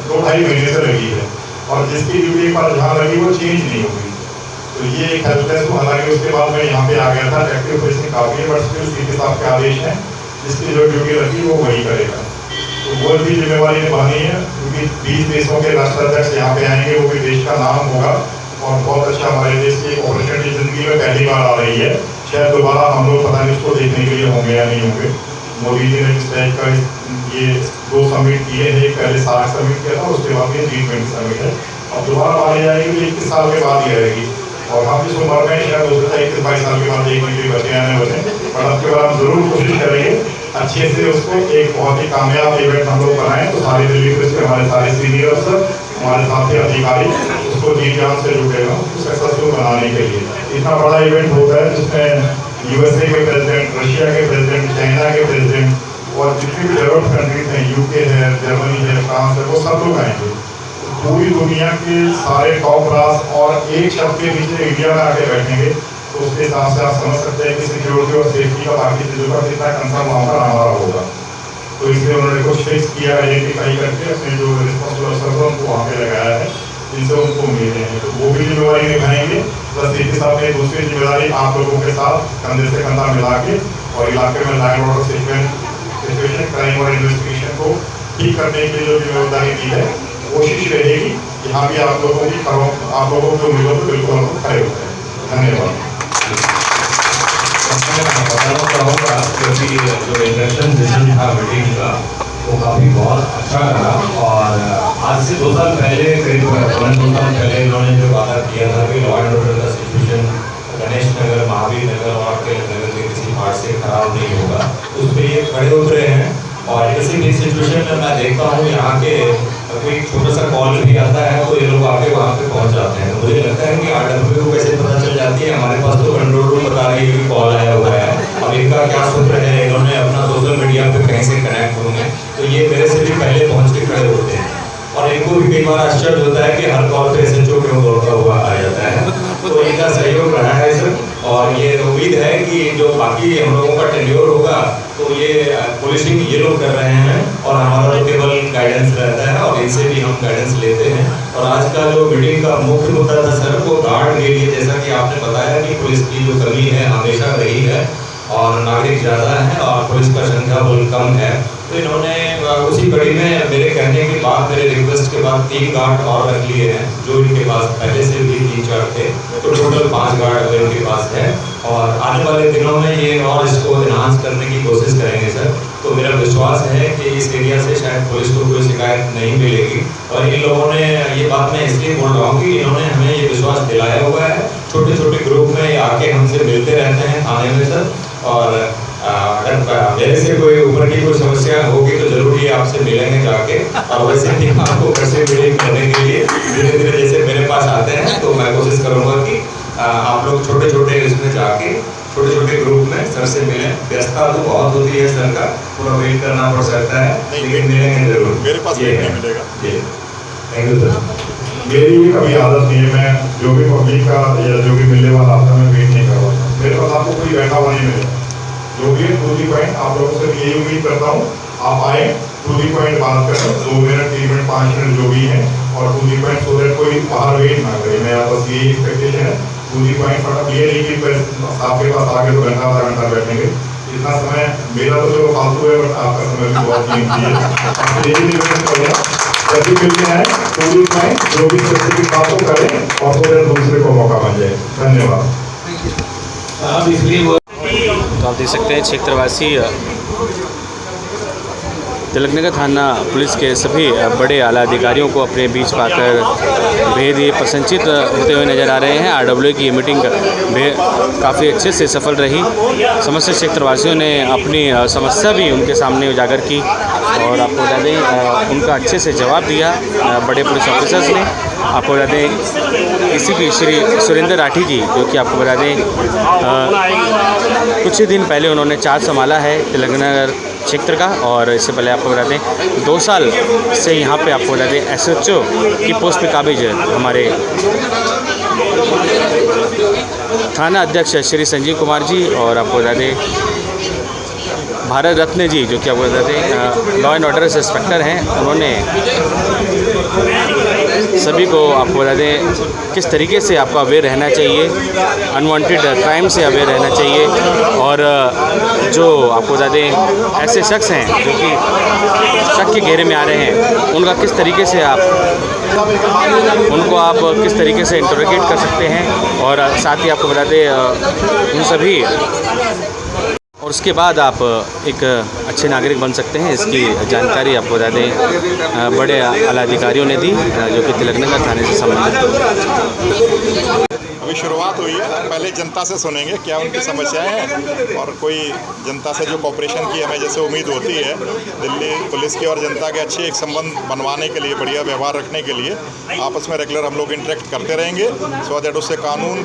[SPEAKER 11] 2-2.5 महीने से लगी है, और जिसकी ड्यूटी एक बार जहाँ लगी वो चेंज नहीं होगी। तो ये एक हेल्पलेस हूँ। हालांकि उसके बाद मैं यहाँ पे आ गया था, एक्टिव पोजिशन काफ़ी है, बट स्टिल सीपी साहब के आदेश हैं, जिसकी जो ड्यूटी लगी वो वही करेगा। तो वो भी जिम्मेवारी निभानी है, क्योंकि 20 देशों के राष्ट्राध्यक्ष यहाँ पे आएंगे, वो भी देश का नाम होगा, और बहुत अच्छा हमारे देश की एक अपॉर्चुनिटी जिंदगी में पहली बार आ रही है। शायद दोबारा हम लोग पता नहीं उसको देखने के लिए होंगे या नहीं होंगे। मोदी जी ने इस टाइप का ये 2 समिट किए हैं, एक पहले सार्क समिट किया था, उसके बाद ये G20 समिट है, और दोबारा मानी जाएगी तो 21 साल के बाद ही आएगी। और हम जिस उम्र में शायद हो सकता है 21-22 साल के बाद देखने के लिए बचे या नहीं बचे, पर अब के बाद हम जरूर कोशिश करेंगे अच्छे से उसको एक बहुत ही कामयाब इवेंट हम लोग बनाएं। तो सारी दिल्ली पुलिस के हमारे सारे सीनियर अफसर, हमारे साथी अधिकारी उसको जी जान से जुटेगा उसको सक्सेसफुल बनाने के लिए। इतना बड़ा इवेंट होता है जिसमें USA के प्रेसिडेंट, रशिया के प्रेसिडेंट, चाइना के प्रेसिडेंट और जितनी भी डेवलप्ड कंट्रीज हैं, UK है, जर्मनी है, फ्रांस है, वो सब लोग आएंगे। पूरी दुनिया के सारे टॉप राज और एक शब्द के नीचे इंडिया में आके बैठेंगे, तो उसके हिसाब से आप समझ सकते हैं कि सिक्योरिटी और सेफ्टी का बाकी चीज़ों का कितना कंसर्न वहाँ पर हमारा होगा। तो इसलिए उन्होंने कुछ फिक्स किया, आइडेंटिफाई करके अपने जो रिस्पॉन्सिबल अफसर उनको वहाँ पे लगाया है, जिनसे उनको उम्मीदें हैं, तो वो भी जिम्मेवारी निभाएंगे। प्लस सीपी साहब ने दूसरी जिम्मेदारी आप लोगों के साथ कंधे से कंधा मिला के और इलाके में लैंड ऑर्डर सिचुएशन, क्राइम और इन्वेस्टिगेशन को ठीक करने की जो जिम्मेदारी दी है, कोशिश रहेगी यहाँ भी आप लोगों की आप लोगों के उम्मीदों पर बिल्कुल हम खड़े होते हैं। धन्यवाद।
[SPEAKER 4] बताना चाहूँगा क्योंकि जो इंडक्शन सेशन था मीटिंग का वो काफ़ी बहुत अच्छा रहा, और आज से 2 साल पहले करीब 2 साल पहले इन्होंने जो वादा किया था कि लॉ एंड ऑर्डर का सिचुएशन गणेश नगर, महावीर नगर और के नगर के किसी पार्ट से खराब नहीं होगा, उस पर ये खड़े उतरे हैं। और किसी भी सिचुएशन में मैं देखता हूँ यहाँ के कोई छोटा सा कॉल भी आता है तो ये लोग आके वहाँ पे पहुँच जाते हैं। मुझे लगता है कि RW को कैसे पता चल जाती है, हमारे पास तो कंट्रोल रूम बता रही है कि कॉल आया हुआ है, अब इनका क्या सूत्र है, इन्होंने अपना सोशल मीडिया पे कहीं से कनेक्ट होंगे, तो ये मेरे से भी पहले पहुँच के खड़े होते हैं। और इनको भी कई बार आश्चर्य होता है कि हर कॉल पे SHO क्यों दौड़ता हुआ आ जाता है, तो इनका सहयोग रहा है सर। और ये उम्मीद है कि जो बाकी हम लोगों का टेन्योर होगा तो ये पुलिसिंग ये लोग कर रहे हैं, और हमारा तो केवल गाइडेंस रहता है और इनसे भी हम गाइडेंस लेते हैं। और आज का जो मीटिंग का मुख्य मुद्दा था सर वो गार्ड के लिए, जैसा कि आपने बताया कि पुलिस की जो कमी है हमेशा रही है और नागरिक ज़्यादा है और पुलिस का संख्या बहुत कम है, तो इन्होंने उसी कड़ी में मेरे कहने के बाद, मेरे रिक्वेस्ट के बाद 3 गार्ड और रख लिए हैं, जो इनके पास पहले से भी 3-4 थे, तो टोटल 5 गार्ड इनके पास है। और आने वाले दिनों में ये और इसको इन्हांस करने की कोशिश करेंगे सर। तो मेरा विश्वास है कि इस एरिया से शायद पुलिस को कोई शिकायत नहीं मिलेगी। और इन लोगों ने ये बात मैं इसलिए बोल रहा हूँ कि इन्होंने हमें ये विश्वास दिलाया हुआ है, छोटे छोटे ग्रुप में आके हमसे मिलते रहते हैं थाने में सर। और अगर मेरे से कोई ऊपर की कोई समस्या होगी तो जरूर ये आपसे मिलेंगे जाके, और वैसे भी आपको घर से मीटिंग करने के लिए धीरे धीरे जैसे मेरे पास आते हैं तो मैं कोशिश करूँगा कि आप लोग छोटे छोटे इसमें जाके छोटे छोटे ग्रुप में सर से मिलें। व्यस्तता तो बहुत होती है सर का, पूरा वेट करना पड़ सकता है, लेकिन मिलेंगे जरूर।
[SPEAKER 11] मेरे पास वेट नहीं मिलेगा।
[SPEAKER 4] Thank you sir.
[SPEAKER 11] मेरी ये कभी आदत नहीं है, मैं जो भी पब्लिक का या जो भी मिलने वाला आता है मैं वेट नहीं करवाता। मेरे पास आपको कोई बैठा हुआ नहीं मिलेगा, जो भी है टू दी पॉइंट। आप लोगों से यही उम्मीद करता हूँ आप आए, टू दी पॉइंट बात करें, 2 मिनट 3 मिनट 5 मिनट जो भी है, और to the point, so that कोई बाहर वेट ना करे। मेरा बस यही एक्सपेक्टेशन है, टू दी पॉइंट। फटाफट ये नहीं कि आपके पास आगे तो घंटा आधा घंटा बैठेंगे, इतना समय मेरा तो चलो फालतू है, बट आपका समय भी बहुत कीमती है। यही निवेदन करूँगा, जब भी मिलते हैं टू दी पॉइंट, जो भी स्पेसिफिक बातों करें और सो दैट दूसरे को मौका बन जाए। धन्यवाद।
[SPEAKER 10] इसलिए
[SPEAKER 1] तो आप देख सकते हैं क्षेत्रवासी तिलकनगर थाना पुलिस के सभी बड़े आला अधिकारियों को अपने बीच पाकर बेहद ही प्रसन्नचित होते हुए नजर आ रहे हैं। आरडब्ल्यू की ये मीटिंग काफ़ी अच्छे से सफल रही। समस्त क्षेत्रवासियों ने अपनी समस्या भी उनके सामने उजागर की और आपको बता दें उनका अच्छे से जवाब दिया बड़े पुलिस ऑफिसर्स ने। आपको बता दें इसी की श्री सुरेंद्र राठी जी, जो कि आपको बता दें कुछ ही दिन पहले उन्होंने चार्ज संभाला है तिलकनगर क्षेत्र का, और इससे पहले आपको बता दें 2 साल से यहाँ पे आपको बता दें SHO की पोस्ट पे काबिज हमारे थाना अध्यक्ष श्री संजीव कुमार जी, और आपको बता दें भारत रत्न जी, जो कि आपको बता दें लॉ एंड ऑर्डर इंस्पेक्टर हैं। उन्होंने सभी को आपको बता दें किस तरीके से आपको अवेयर रहना चाहिए, अनवांटेड क्राइम से अवेयर रहना चाहिए, और जो आपको बता दें ऐसे शख्स हैं जो कि शक के घेरे में आ रहे हैं, उनका किस तरीके से उनको आप किस तरीके से इंटरोगेट कर सकते हैं, और साथ ही आपको बता दें उन सभी, और उसके बाद आप एक अच्छे नागरिक बन सकते हैं। इसकी जानकारी आपको बता दें बड़े आला अधिकारियों ने दी, जो कि तिलकनगर थाने से संबंधित।
[SPEAKER 11] अभी शुरुआत हुई है, पहले जनता से सुनेंगे क्या उनकी समस्याएं हैं, और कोई जनता से जो कॉपरेशन की हमें जैसे उम्मीद होती है दिल्ली पुलिस की और जनता के अच्छे एक संबंध बनवाने के लिए, बढ़िया व्यवहार रखने के लिए आपस में रेगुलर हम लोग इंटरेक्ट करते रहेंगे, सो दैट उससे कानून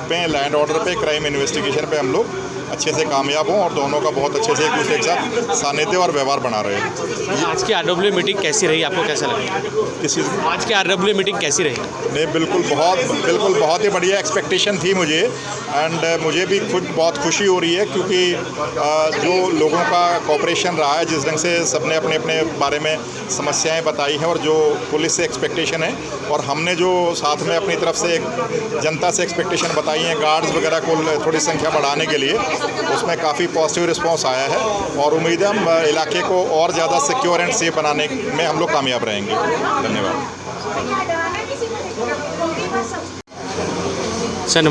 [SPEAKER 11] पे, लैंड ऑर्डर पे, क्राइम इन्वेस्टिगेशन पे हम लोग अच्छे से कामयाब हों और दोनों का बहुत अच्छे से एक दूसरे के साथ सानिध्य और व्यवहार बना रहे हैं।
[SPEAKER 1] आज की आरडब्ल्यू मीटिंग कैसी रही, आपको कैसा लगा?
[SPEAKER 11] किस चीज़?
[SPEAKER 1] आज की आरडब्ल्यू मीटिंग कैसी रही?
[SPEAKER 11] नहीं, बिल्कुल बहुत ही बढ़िया एक्सपेक्टेशन थी मुझे, एंड मुझे भी खुद बहुत खुशी हो रही है, क्योंकि जो लोगों का कॉपरेशन रहा है, जिस ढंग से सबने अपने अपने बारे में समस्याएं बताई हैं, और जो पुलिस से एक्सपेक्टेशन है, और हमने जो साथ में अपनी तरफ से जनता से एक्सपेक्टेशन बताई हैं गार्ड्स वगैरह को थोड़ी संख्या बढ़ाने के लिए, उसमें काफ़ी पॉजिटिव रिस्पांस आया है, और उम्मीद है हम इलाके को और ज़्यादा सिक्योर एंड सेफ बनाने में हम लोग कामयाब रहेंगे। धन्यवाद
[SPEAKER 1] सर।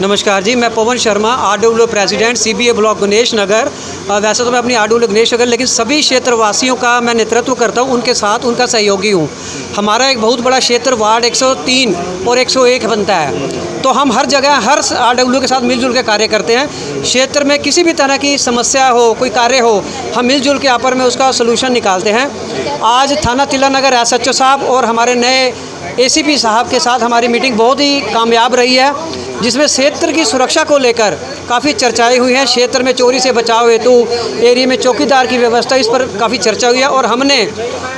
[SPEAKER 3] नमस्कार जी, मैं Pawan Sharma, RWA president, CBA block Ganesh Nagar. वैसे तो मैं अपनी आरडब्ल्यू गणेश नगर, लेकिन सभी क्षेत्रवासियों का मैं नेतृत्व करता हूं, उनके साथ उनका सहयोगी हूं। हमारा एक बहुत बड़ा क्षेत्र वार्ड 103 और 101 बनता है, तो हम हर जगह हर आरडब्ल्यू के साथ मिलजुल के कार्य करते हैं। क्षेत्र में किसी भी तरह की समस्या हो, कोई कार्य हो, हम मिलजुल के आपस में उसका सलूशन निकालते हैं। आज थाना तिलकनगर SHO साहब और हमारे नए ACP साहब के साथ हमारी मीटिंग बहुत ही कामयाब रही है, जिसमें क्षेत्र की सुरक्षा को लेकर काफ़ी चर्चाएं हुई हैं। क्षेत्र में चोरी से बचाव हेतु एरिया में चौकीदार की व्यवस्था, इस पर काफ़ी चर्चा हुई है, और हमने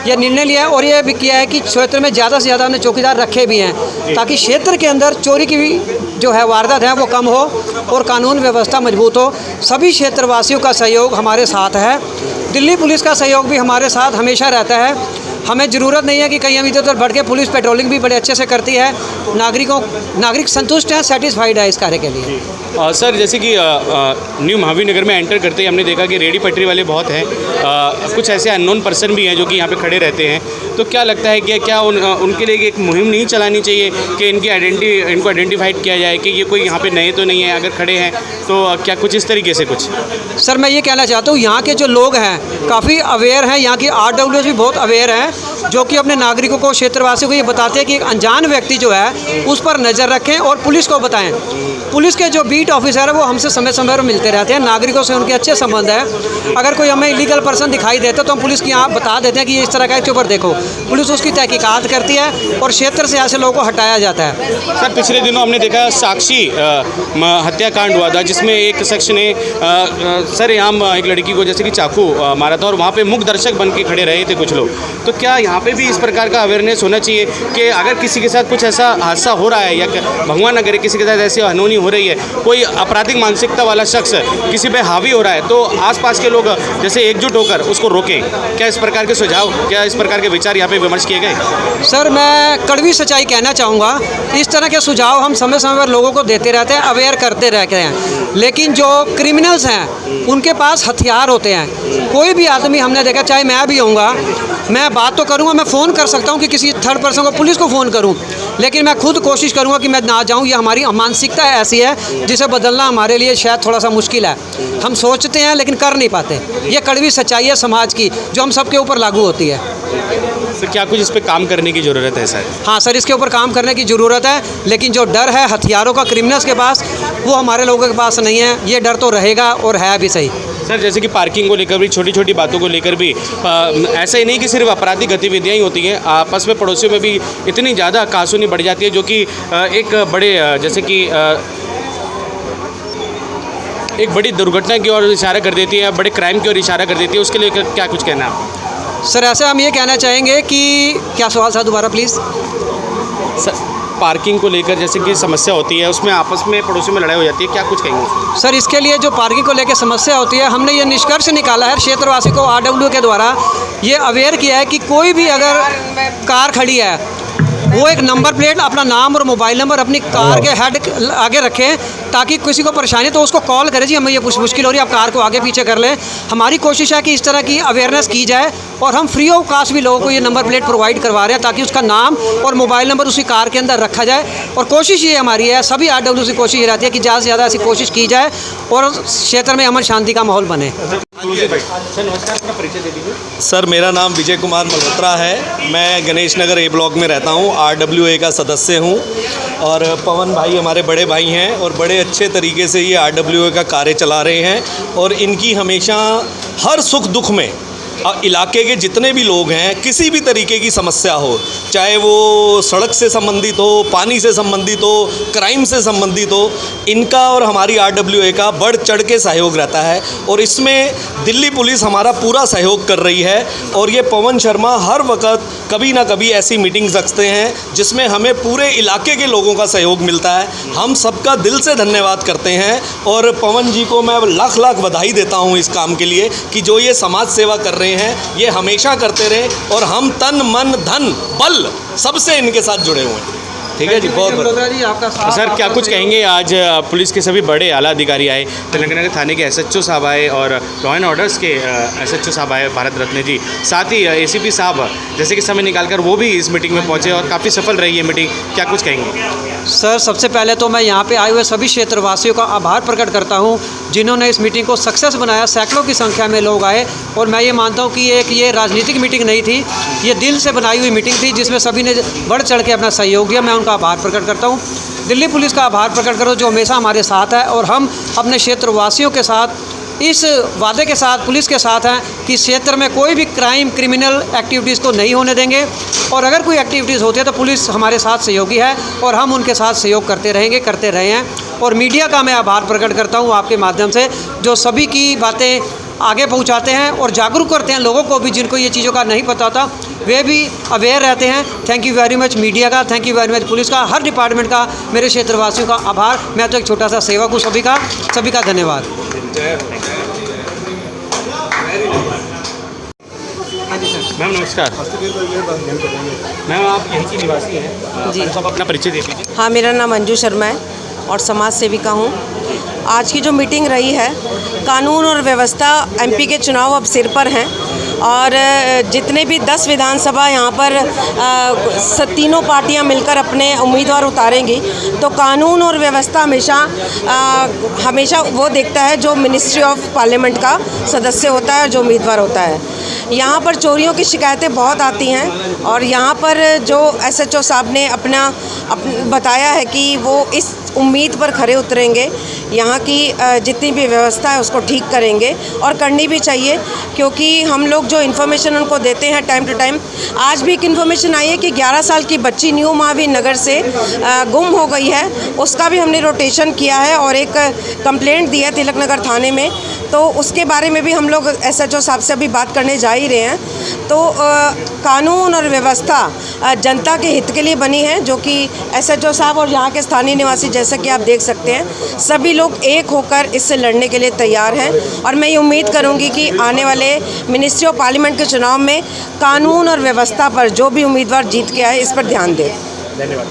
[SPEAKER 3] यह निर्णय लिया है और यह भी किया है कि क्षेत्र में ज़्यादा से ज़्यादा हमने चौकीदार रखे भी हैं, ताकि क्षेत्र के अंदर चोरी की भी जो है वारदात है वो कम हो और कानून व्यवस्था मजबूत हो। सभी क्षेत्रवासियों का सहयोग हमारे साथ है, दिल्ली पुलिस का सहयोग भी हमारे साथ हमेशा रहता है। हमें ज़रूरत नहीं है कि कहीं हम इधर उधर बढ़ के, पुलिस पेट्रोलिंग भी बड़े अच्छे से करती है। नागरिक संतुष्ट हैं, सेटिस्फाइड है इस कार्य के लिए।
[SPEAKER 1] सर, जैसे कि न्यू महावीर नगर में एंटर करते ही हमने देखा कि रेडी पटरी वाले बहुत हैं, कुछ ऐसे अननोन पर्सन भी हैं जो कि यहाँ पे खड़े रहते हैं, तो क्या लगता है कि क्या उनके लिए एक मुहिम नहीं चलानी चाहिए कि इनको आइडेंटिफाइड किया जाए कि ये कोई यहाँ पे नए तो नहीं है, अगर खड़े हैं तो क्या कुछ इस तरीके से कुछ?
[SPEAKER 3] सर, मैं ये कहना चाहता हूँ, यहाँ के जो लोग हैं काफ़ी अवेयर हैं, यहाँ की आरडब्ल्यूएस भी बहुत अवेयर हैं, जो कि अपने नागरिकों को, क्षेत्रवासियों को ये बताते हैं कि एक अनजान व्यक्ति जो है उस पर नज़र रखें और पुलिस को बताएं। पुलिस के जो बीट ऑफिसर है वो हमसे समय समय पर मिलते रहते हैं, नागरिकों से उनके अच्छे संबंध है। अगर कोई हमें इलीगल पर्सन दिखाई देता तो हम पुलिस की यहाँ बता देते हैं कि ये इस तरह का इसके ऊपर देखो, पुलिस उसकी तहकीकात करती है और क्षेत्र से ऐसे लोगों को हटाया जाता है।
[SPEAKER 1] सर, पिछले दिनों हमने देखा साक्षी हत्याकांड हुआ था, जिसमें एक शख्स ने सरेआम एक लड़की को जैसे कि चाकू मारा था, और वहाँ पे मुख्य दर्शक बन के खड़े रहे थे कुछ लोग। तो क्या यहाँ पे भी इस प्रकार का अवेयरनेस होना चाहिए कि अगर किसी के साथ कुछ ऐसा हादसा हो रहा है, या भगवान न करे किसी के साथ ऐसी अनहोनी हो रही है, कोई आपराधिक मानसिकता वाला शख्स किसी पे हावी हो रहा है, तो आसपास के लोग जैसे एकजुट होकर उसको रोकें? क्या इस प्रकार के सुझाव, क्या इस प्रकार के विचार यहाँ पे विमर्श किए गए?
[SPEAKER 3] सर, मैं कड़वी सच्चाई कहना चाहूँगा, इस तरह के सुझाव हम समय समय पर लोगों को देते रहते हैं, अवेयर करते रहते हैं, लेकिन जो क्रिमिनल्स हैं उनके पास हथियार होते हैं। कोई भी आदमी हमने देखा, चाहे मैं भी होऊंगा, मैं बात तो करूँगा चाहूँगा मैं फ़ोन कर सकता हूँ कि किसी थर्ड पर्सन को, पुलिस को फ़ोन करूँ, लेकिन मैं खुद कोशिश करूँगा कि मैं ना जाऊँ। ये हमारी मानसिकता ऐसी है जिसे बदलना हमारे लिए शायद थोड़ा सा मुश्किल है। हम सोचते हैं लेकिन कर नहीं पाते। ये कड़वी सच्चाई है समाज की जो हम सबके ऊपर लागू होती है।
[SPEAKER 1] सर क्या कुछ इस पे काम करने की ज़रूरत है सर?
[SPEAKER 3] हाँ सर, इसके ऊपर काम करने की ज़रूरत है, लेकिन जो डर है हथियारों का क्रिमिनल्स के पास, वो हमारे लोगों के पास नहीं है। ये डर तो रहेगा और है भी सही।
[SPEAKER 1] सर जैसे कि पार्किंग को लेकर भी, छोटी छोटी बातों को लेकर भी ऐसा ही नहीं कि सिर्फ आपराधिक गतिविधियाँ ही होती हैं, आपस में पड़ोसियों में भी इतनी ज़्यादा कासूनी बढ़ जाती है जो कि एक बड़े जैसे कि एक बड़ी दुर्घटना की ओर इशारा कर देती है, बड़े क्राइम की ओर इशारा कर देती है। उसके लिए क्या कुछ कहना है आपको?
[SPEAKER 3] सर ऐसा हम ये कहना चाहेंगे कि क्या सवाल था दोबारा प्लीज़?
[SPEAKER 1] सर पार्किंग को लेकर जैसे कि समस्या होती है, उसमें आपस में पड़ोसियों में लड़ाई हो जाती है, क्या कुछ कहेंगे?
[SPEAKER 3] सर इसके लिए जो पार्किंग को लेकर समस्या होती है, हमने ये निष्कर्ष निकाला है क्षेत्रवासी को RW के द्वारा ये अवेयर किया है कि कोई भी अगर कार खड़ी है, वो एक नंबर प्लेट, अपना नाम और मोबाइल नंबर अपनी कार के हेड आगे रखें, ताकि किसी को परेशानी तो उसको कॉल करें, जी हमें ये कुछ मुश्किल हो रही है, आप कार को आगे पीछे कर लें। हमारी कोशिश है कि इस तरह की अवेयरनेस की जाए और हम फ्री ऑफ कास्ट भी लोगों को ये नंबर प्लेट प्रोवाइड करवा रहे हैं, ताकि उसका नाम और मोबाइल नंबर उसी कार के अंदर रखा जाए। और कोशिश ये हमारी है, सभी RW की कोशिश ये रहती है कि ज़्यादा से ज़्यादा ऐसी कोशिश की जाए और क्षेत्र में अमन शांति का माहौल बने।
[SPEAKER 1] सर नमस्कार, अपना परिचय दे दीजिए।
[SPEAKER 12] सर मेरा नाम विजय कुमार मल्होत्रा है। मैं गणेश नगर A ब्लॉक में रहता हूँ, RWA का सदस्य हूँ। और पवन भाई हमारे बड़े भाई हैं और बड़े अच्छे तरीके से ये RWA का कार्य चला रहे हैं। और इनकी हमेशा हर सुख दुख में इलाके के जितने भी लोग हैं, किसी भी तरीके की समस्या हो, चाहे वो सड़क से संबंधित हो, पानी से संबंधित हो, क्राइम से संबंधित हो, इनका और हमारी RWA का बढ़ चढ़ के सहयोग रहता है। और इसमें दिल्ली पुलिस हमारा पूरा सहयोग कर रही है। और ये पवन शर्मा हर वक्त कभी ना कभी ऐसी मीटिंग्स रखते हैं जिसमें हमें पूरे इलाके के लोगों का सहयोग मिलता है। हम सबका दिल से धन्यवाद करते हैं और पवन जी को मैं लाख लाख बधाई देता हूँ इस काम के लिए कि जो ये समाज सेवा कर रहे हैं, ये हमेशा करते रहे। और हम तन मन धन बल सबसे इनके साथ जुड़े हुए हैं। ठीक है जी, बहुत बहुत
[SPEAKER 3] जी आपका साथ।
[SPEAKER 1] सर क्या कुछ कहेंगे? आज पुलिस के सभी बड़े आला अधिकारी आए, तेलंगाना थाने के SHO साहब आए और लॉ एंड ऑर्डर्स के SHO साहब आए, भारत रत्न जी, साथ ही ACP साहब जैसे कि समय निकालकर वो भी इस मीटिंग में पहुंचे और काफ़ी सफल रही है मीटिंग। क्या कुछ कहेंगे?
[SPEAKER 3] सर सबसे पहले तो मैं यहाँ पे आए हुए सभी क्षेत्रवासियों का आभार प्रकट करता हूँ जिन्होंने इस मीटिंग को सक्सेस बनाया। सैकड़ों की संख्या में लोग आए और मैं ये मानता हूँ कि ये राजनीतिक मीटिंग नहीं थी, ये दिल से बनाई हुई मीटिंग थी जिसमें सभी ने बढ़ चढ़ के अपना सहयोग दिया। मैं उनका आभार प्रकट करता हूँ। दिल्ली पुलिस का आभार प्रकट करो जो हमेशा हमारे साथ है और हम अपने क्षेत्रवासियों के साथ इस वादे के साथ पुलिस के साथ हैं कि क्षेत्र में कोई भी क्रिमिनल एक्टिविटीज़ को नहीं होने देंगे। और अगर कोई एक्टिविटीज़ होती है तो पुलिस हमारे साथ सहयोगी है और हम उनके साथ सहयोग करते रहेंगे, करते रहे हैं। और मीडिया का मैं आभार प्रकट करता हूँ आपके माध्यम से, जो सभी की बातें आगे पहुँचाते हैं और जागरूक करते हैं लोगों को भी, जिनको ये चीज़ों का नहीं पता था वे भी अवेयर रहते हैं। Thank you very much media का, thank you very much police का, हर डिपार्टमेंट का, मेरे क्षेत्रवासियों का आभार। मैं तो एक छोटा सा सेवक हूँ, सभी का धन्यवाद।
[SPEAKER 1] मैम नमस्कार। मैम आप यहीं की निवासी हैं जी, सब अपना परिचय दे दीजिए।
[SPEAKER 13] हाँ, मेरा नाम अंजू शर्मा है और समाज सेविका हूँ। आज की जो मीटिंग रही है, कानून और व्यवस्था, MP के चुनाव अब सिर पर हैं और जितने भी 10 विधानसभा यहाँ पर तीनों पार्टियाँ मिलकर अपने उम्मीदवार उतारेंगी, तो कानून और व्यवस्था हमेशा वो देखता है जो मिनिस्ट्री ऑफ पार्लियामेंट का सदस्य होता है, जो उम्मीदवार होता है। यहाँ पर चोरियों की शिकायतें बहुत आती हैं और यहाँ पर जो SHO साहब ने अपना बताया है कि वो इस उम्मीद पर खरे उतरेंगे, यहाँ की जितनी भी व्यवस्था है उसको ठीक करेंगे और करनी भी चाहिए, क्योंकि हम लोग जो इन्फॉर्मेशन उनको देते हैं टाइम टू टाइम। आज भी एक इन्फॉर्मेशन आई है कि 11 साल की बच्ची न्यू महावीर नगर से गुम हो गई है, उसका भी हमने रोटेशन किया है और एक कंप्लेंट दी है तिलक नगर थाने में, तो उसके बारे में भी हम लोग SHO साहब से अभी बात करने जा ही रहे हैं। तो कानून और व्यवस्था जनता के हित के लिए बनी है, जो कि SHO साहब और यहाँ के स्थानीय निवासी जैसा कि आप देख सकते हैं, सभी लोग एक होकर इससे लड़ने के लिए तैयार हैं। और मैं ये उम्मीद करूँगी कि आने वाले मिनिस्ट्री ऑफ पार्लियामेंट के चुनाव में कानून और व्यवस्था पर जो भी उम्मीदवार जीत के आए, इस पर ध्यान दें।
[SPEAKER 1] धन्यवाद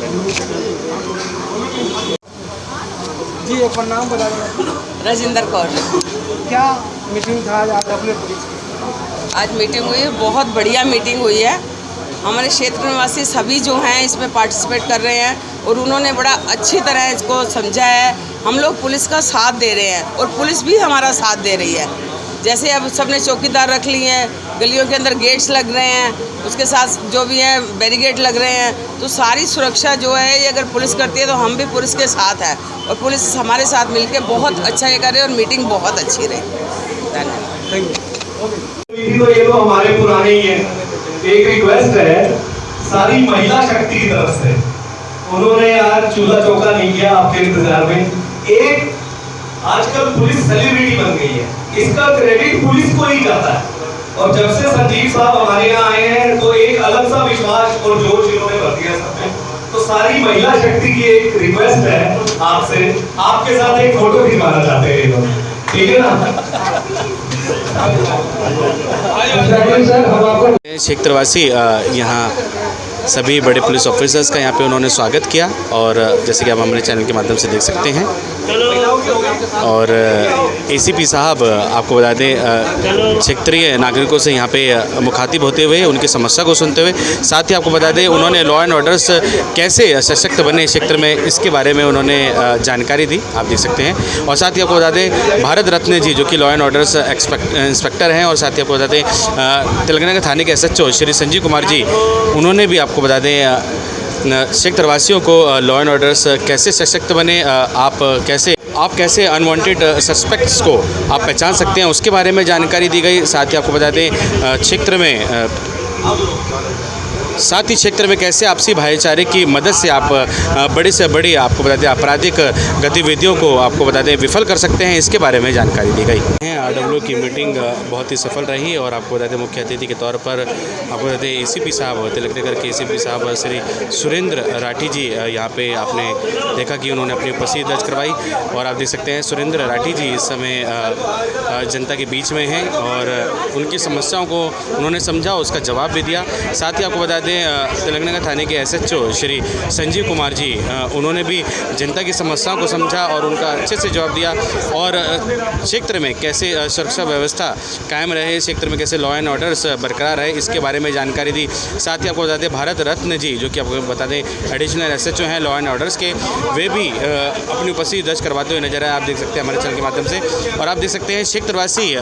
[SPEAKER 5] जी, अपना नाम बता दें।
[SPEAKER 13] राजेंद्र कौर।
[SPEAKER 5] क्या मीटिंग था आज अपने पुलिस?
[SPEAKER 13] आज मीटिंग हुई है, बहुत बढ़िया मीटिंग हुई है
[SPEAKER 14] हमारे क्षेत्र निवासी सभी जो हैं इसमें पार्टिसिपेट कर रहे हैं और उन्होंने बड़ा अच्छी तरह इसको समझा है। हम लोग पुलिस का साथ दे रहे हैं और पुलिस भी हमारा साथ दे रही है। जैसे अब सबने चौकीदार रख लिए हैं, गलियों के अंदर गेट्स लग रहे हैं, उसके साथ जो भी है बैरिकेड लग रहे हैं, तो सारी सुरक्षा जो है ये अगर पुलिस करती है तो हम भी पुलिस के साथ हैं और पुलिस हमारे साथ मिलके बहुत अच्छा ये कर रही है और मीटिंग बहुत अच्छी रही। धन्यवाद।
[SPEAKER 10] तो ये तो हमारे पुराने ही है। एक रिक्वेस्ट है सारी महिला शक्ति की तरफ से, उन्होंने यार चूल्हा चौका नहीं किया आपके इंतजार में। एक आजकल पुलिस सेलिब्रिटी बन गई है, इसका क्रेडिट पुलिस को ही जाता है। और जब से संजीव साहब हमारे यहाँ आए हैं तो एक अलग सा विश्वास और जोश इन्होंने भर दिया सब में। तो सारी महिला शक्ति की एक रिक्वेस्ट है आपसे, आपके साथ एक फोटो खिंचवाना चाहते हैं इन्होंने, ठीक है ना?
[SPEAKER 1] क्षेत्रवासी यहाँ सभी बड़े पुलिस ऑफिसर्स का यहाँ पे उन्होंने स्वागत किया और जैसे कि आप हमारे चैनल के माध्यम से देख सकते हैं। और एसीपी साहब आपको बता दें क्षेत्रीय नागरिकों से यहाँ पे मुखातिब होते हुए उनकी समस्या को सुनते हुए, साथ ही आपको बता दें उन्होंने लॉ एंड ऑर्डर्स कैसे सशक्त बने क्षेत्र में इसके बारे में उन्होंने जानकारी दी, आप देख सकते हैं। और साथ ही आपको बता दें भारत रत्न जी जो कि लॉ एंड ऑर्डर्स इंस्पेक्टर हैं, और साथ ही आपको बता दें तेलंगाना के थाने के SHO श्री संजीव कुमार जी, उन्होंने भी आपको बता दें क्षेत्रवासियों को लॉ एंड ऑर्डर्स कैसे सशक्त बने, आप कैसे अनवांटेड सस्पेक्ट्स को आप पहचान सकते हैं उसके बारे में जानकारी दी गई। साथ ही आपको बता दें क्षेत्र में कैसे आपसी भाईचारे की मदद से आप बड़ी से बड़ी आपको बता दें आपराधिक गतिविधियों को आपको बता दें विफल कर सकते हैं, इसके बारे में जानकारी दी गई। RW की मीटिंग बहुत ही सफल रही और आपको बता दें मुख्य अतिथि के तौर पर आपको बता दें ACP साहब तेलंगाना के ACP साहब श्री सुरेंद्र राठी जी यहाँ पे आपने देखा कि उन्होंने अपनी उपस्थिति दर्ज करवाई। और आप देख सकते हैं सुरेंद्र राठी जी इस समय जनता के बीच में हैं और उनकी समस्याओं को उन्होंने समझा, उसका जवाब भी दिया। साथ ही आपको बता तेलंगाना थाने के SHO श्री संजीव कुमार जी, उन्होंने भी जनता की समस्याओं को समझा और उनका अच्छे से जवाब दिया। और क्षेत्र में कैसे सुरक्षा व्यवस्था कायम रहे, क्षेत्र में कैसे लॉ एंड ऑर्डर्स बरकरार रहे, इसके बारे में जानकारी दी। साथ ही आपको बता दें भारत रत्न जी जो कि आपको बता दें एडिशनल SHO हैं लॉ एंड ऑर्डर्स के, वे भी अपनी उपस्थिति दर्ज करवाते हुए नजर आए, आप देख सकते हैं हमारे चैनल के माध्यम से। और आप देख सकते हैं क्षेत्रवासी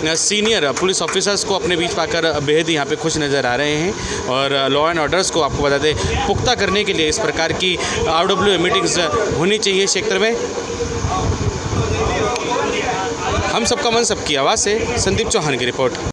[SPEAKER 1] सीनियर पुलिस ऑफिसर्स को अपने बीच पाकर बेहद यहाँ पे खुश नज़र आ रहे हैं। और लॉ एंड ऑर्डर्स को आपको बता दें पुख्ता करने के लिए इस प्रकार की RW मीटिंग्स होनी चाहिए क्षेत्र में। हम सबका मन सबकी आवाज़ से संदीप चौहान की रिपोर्ट।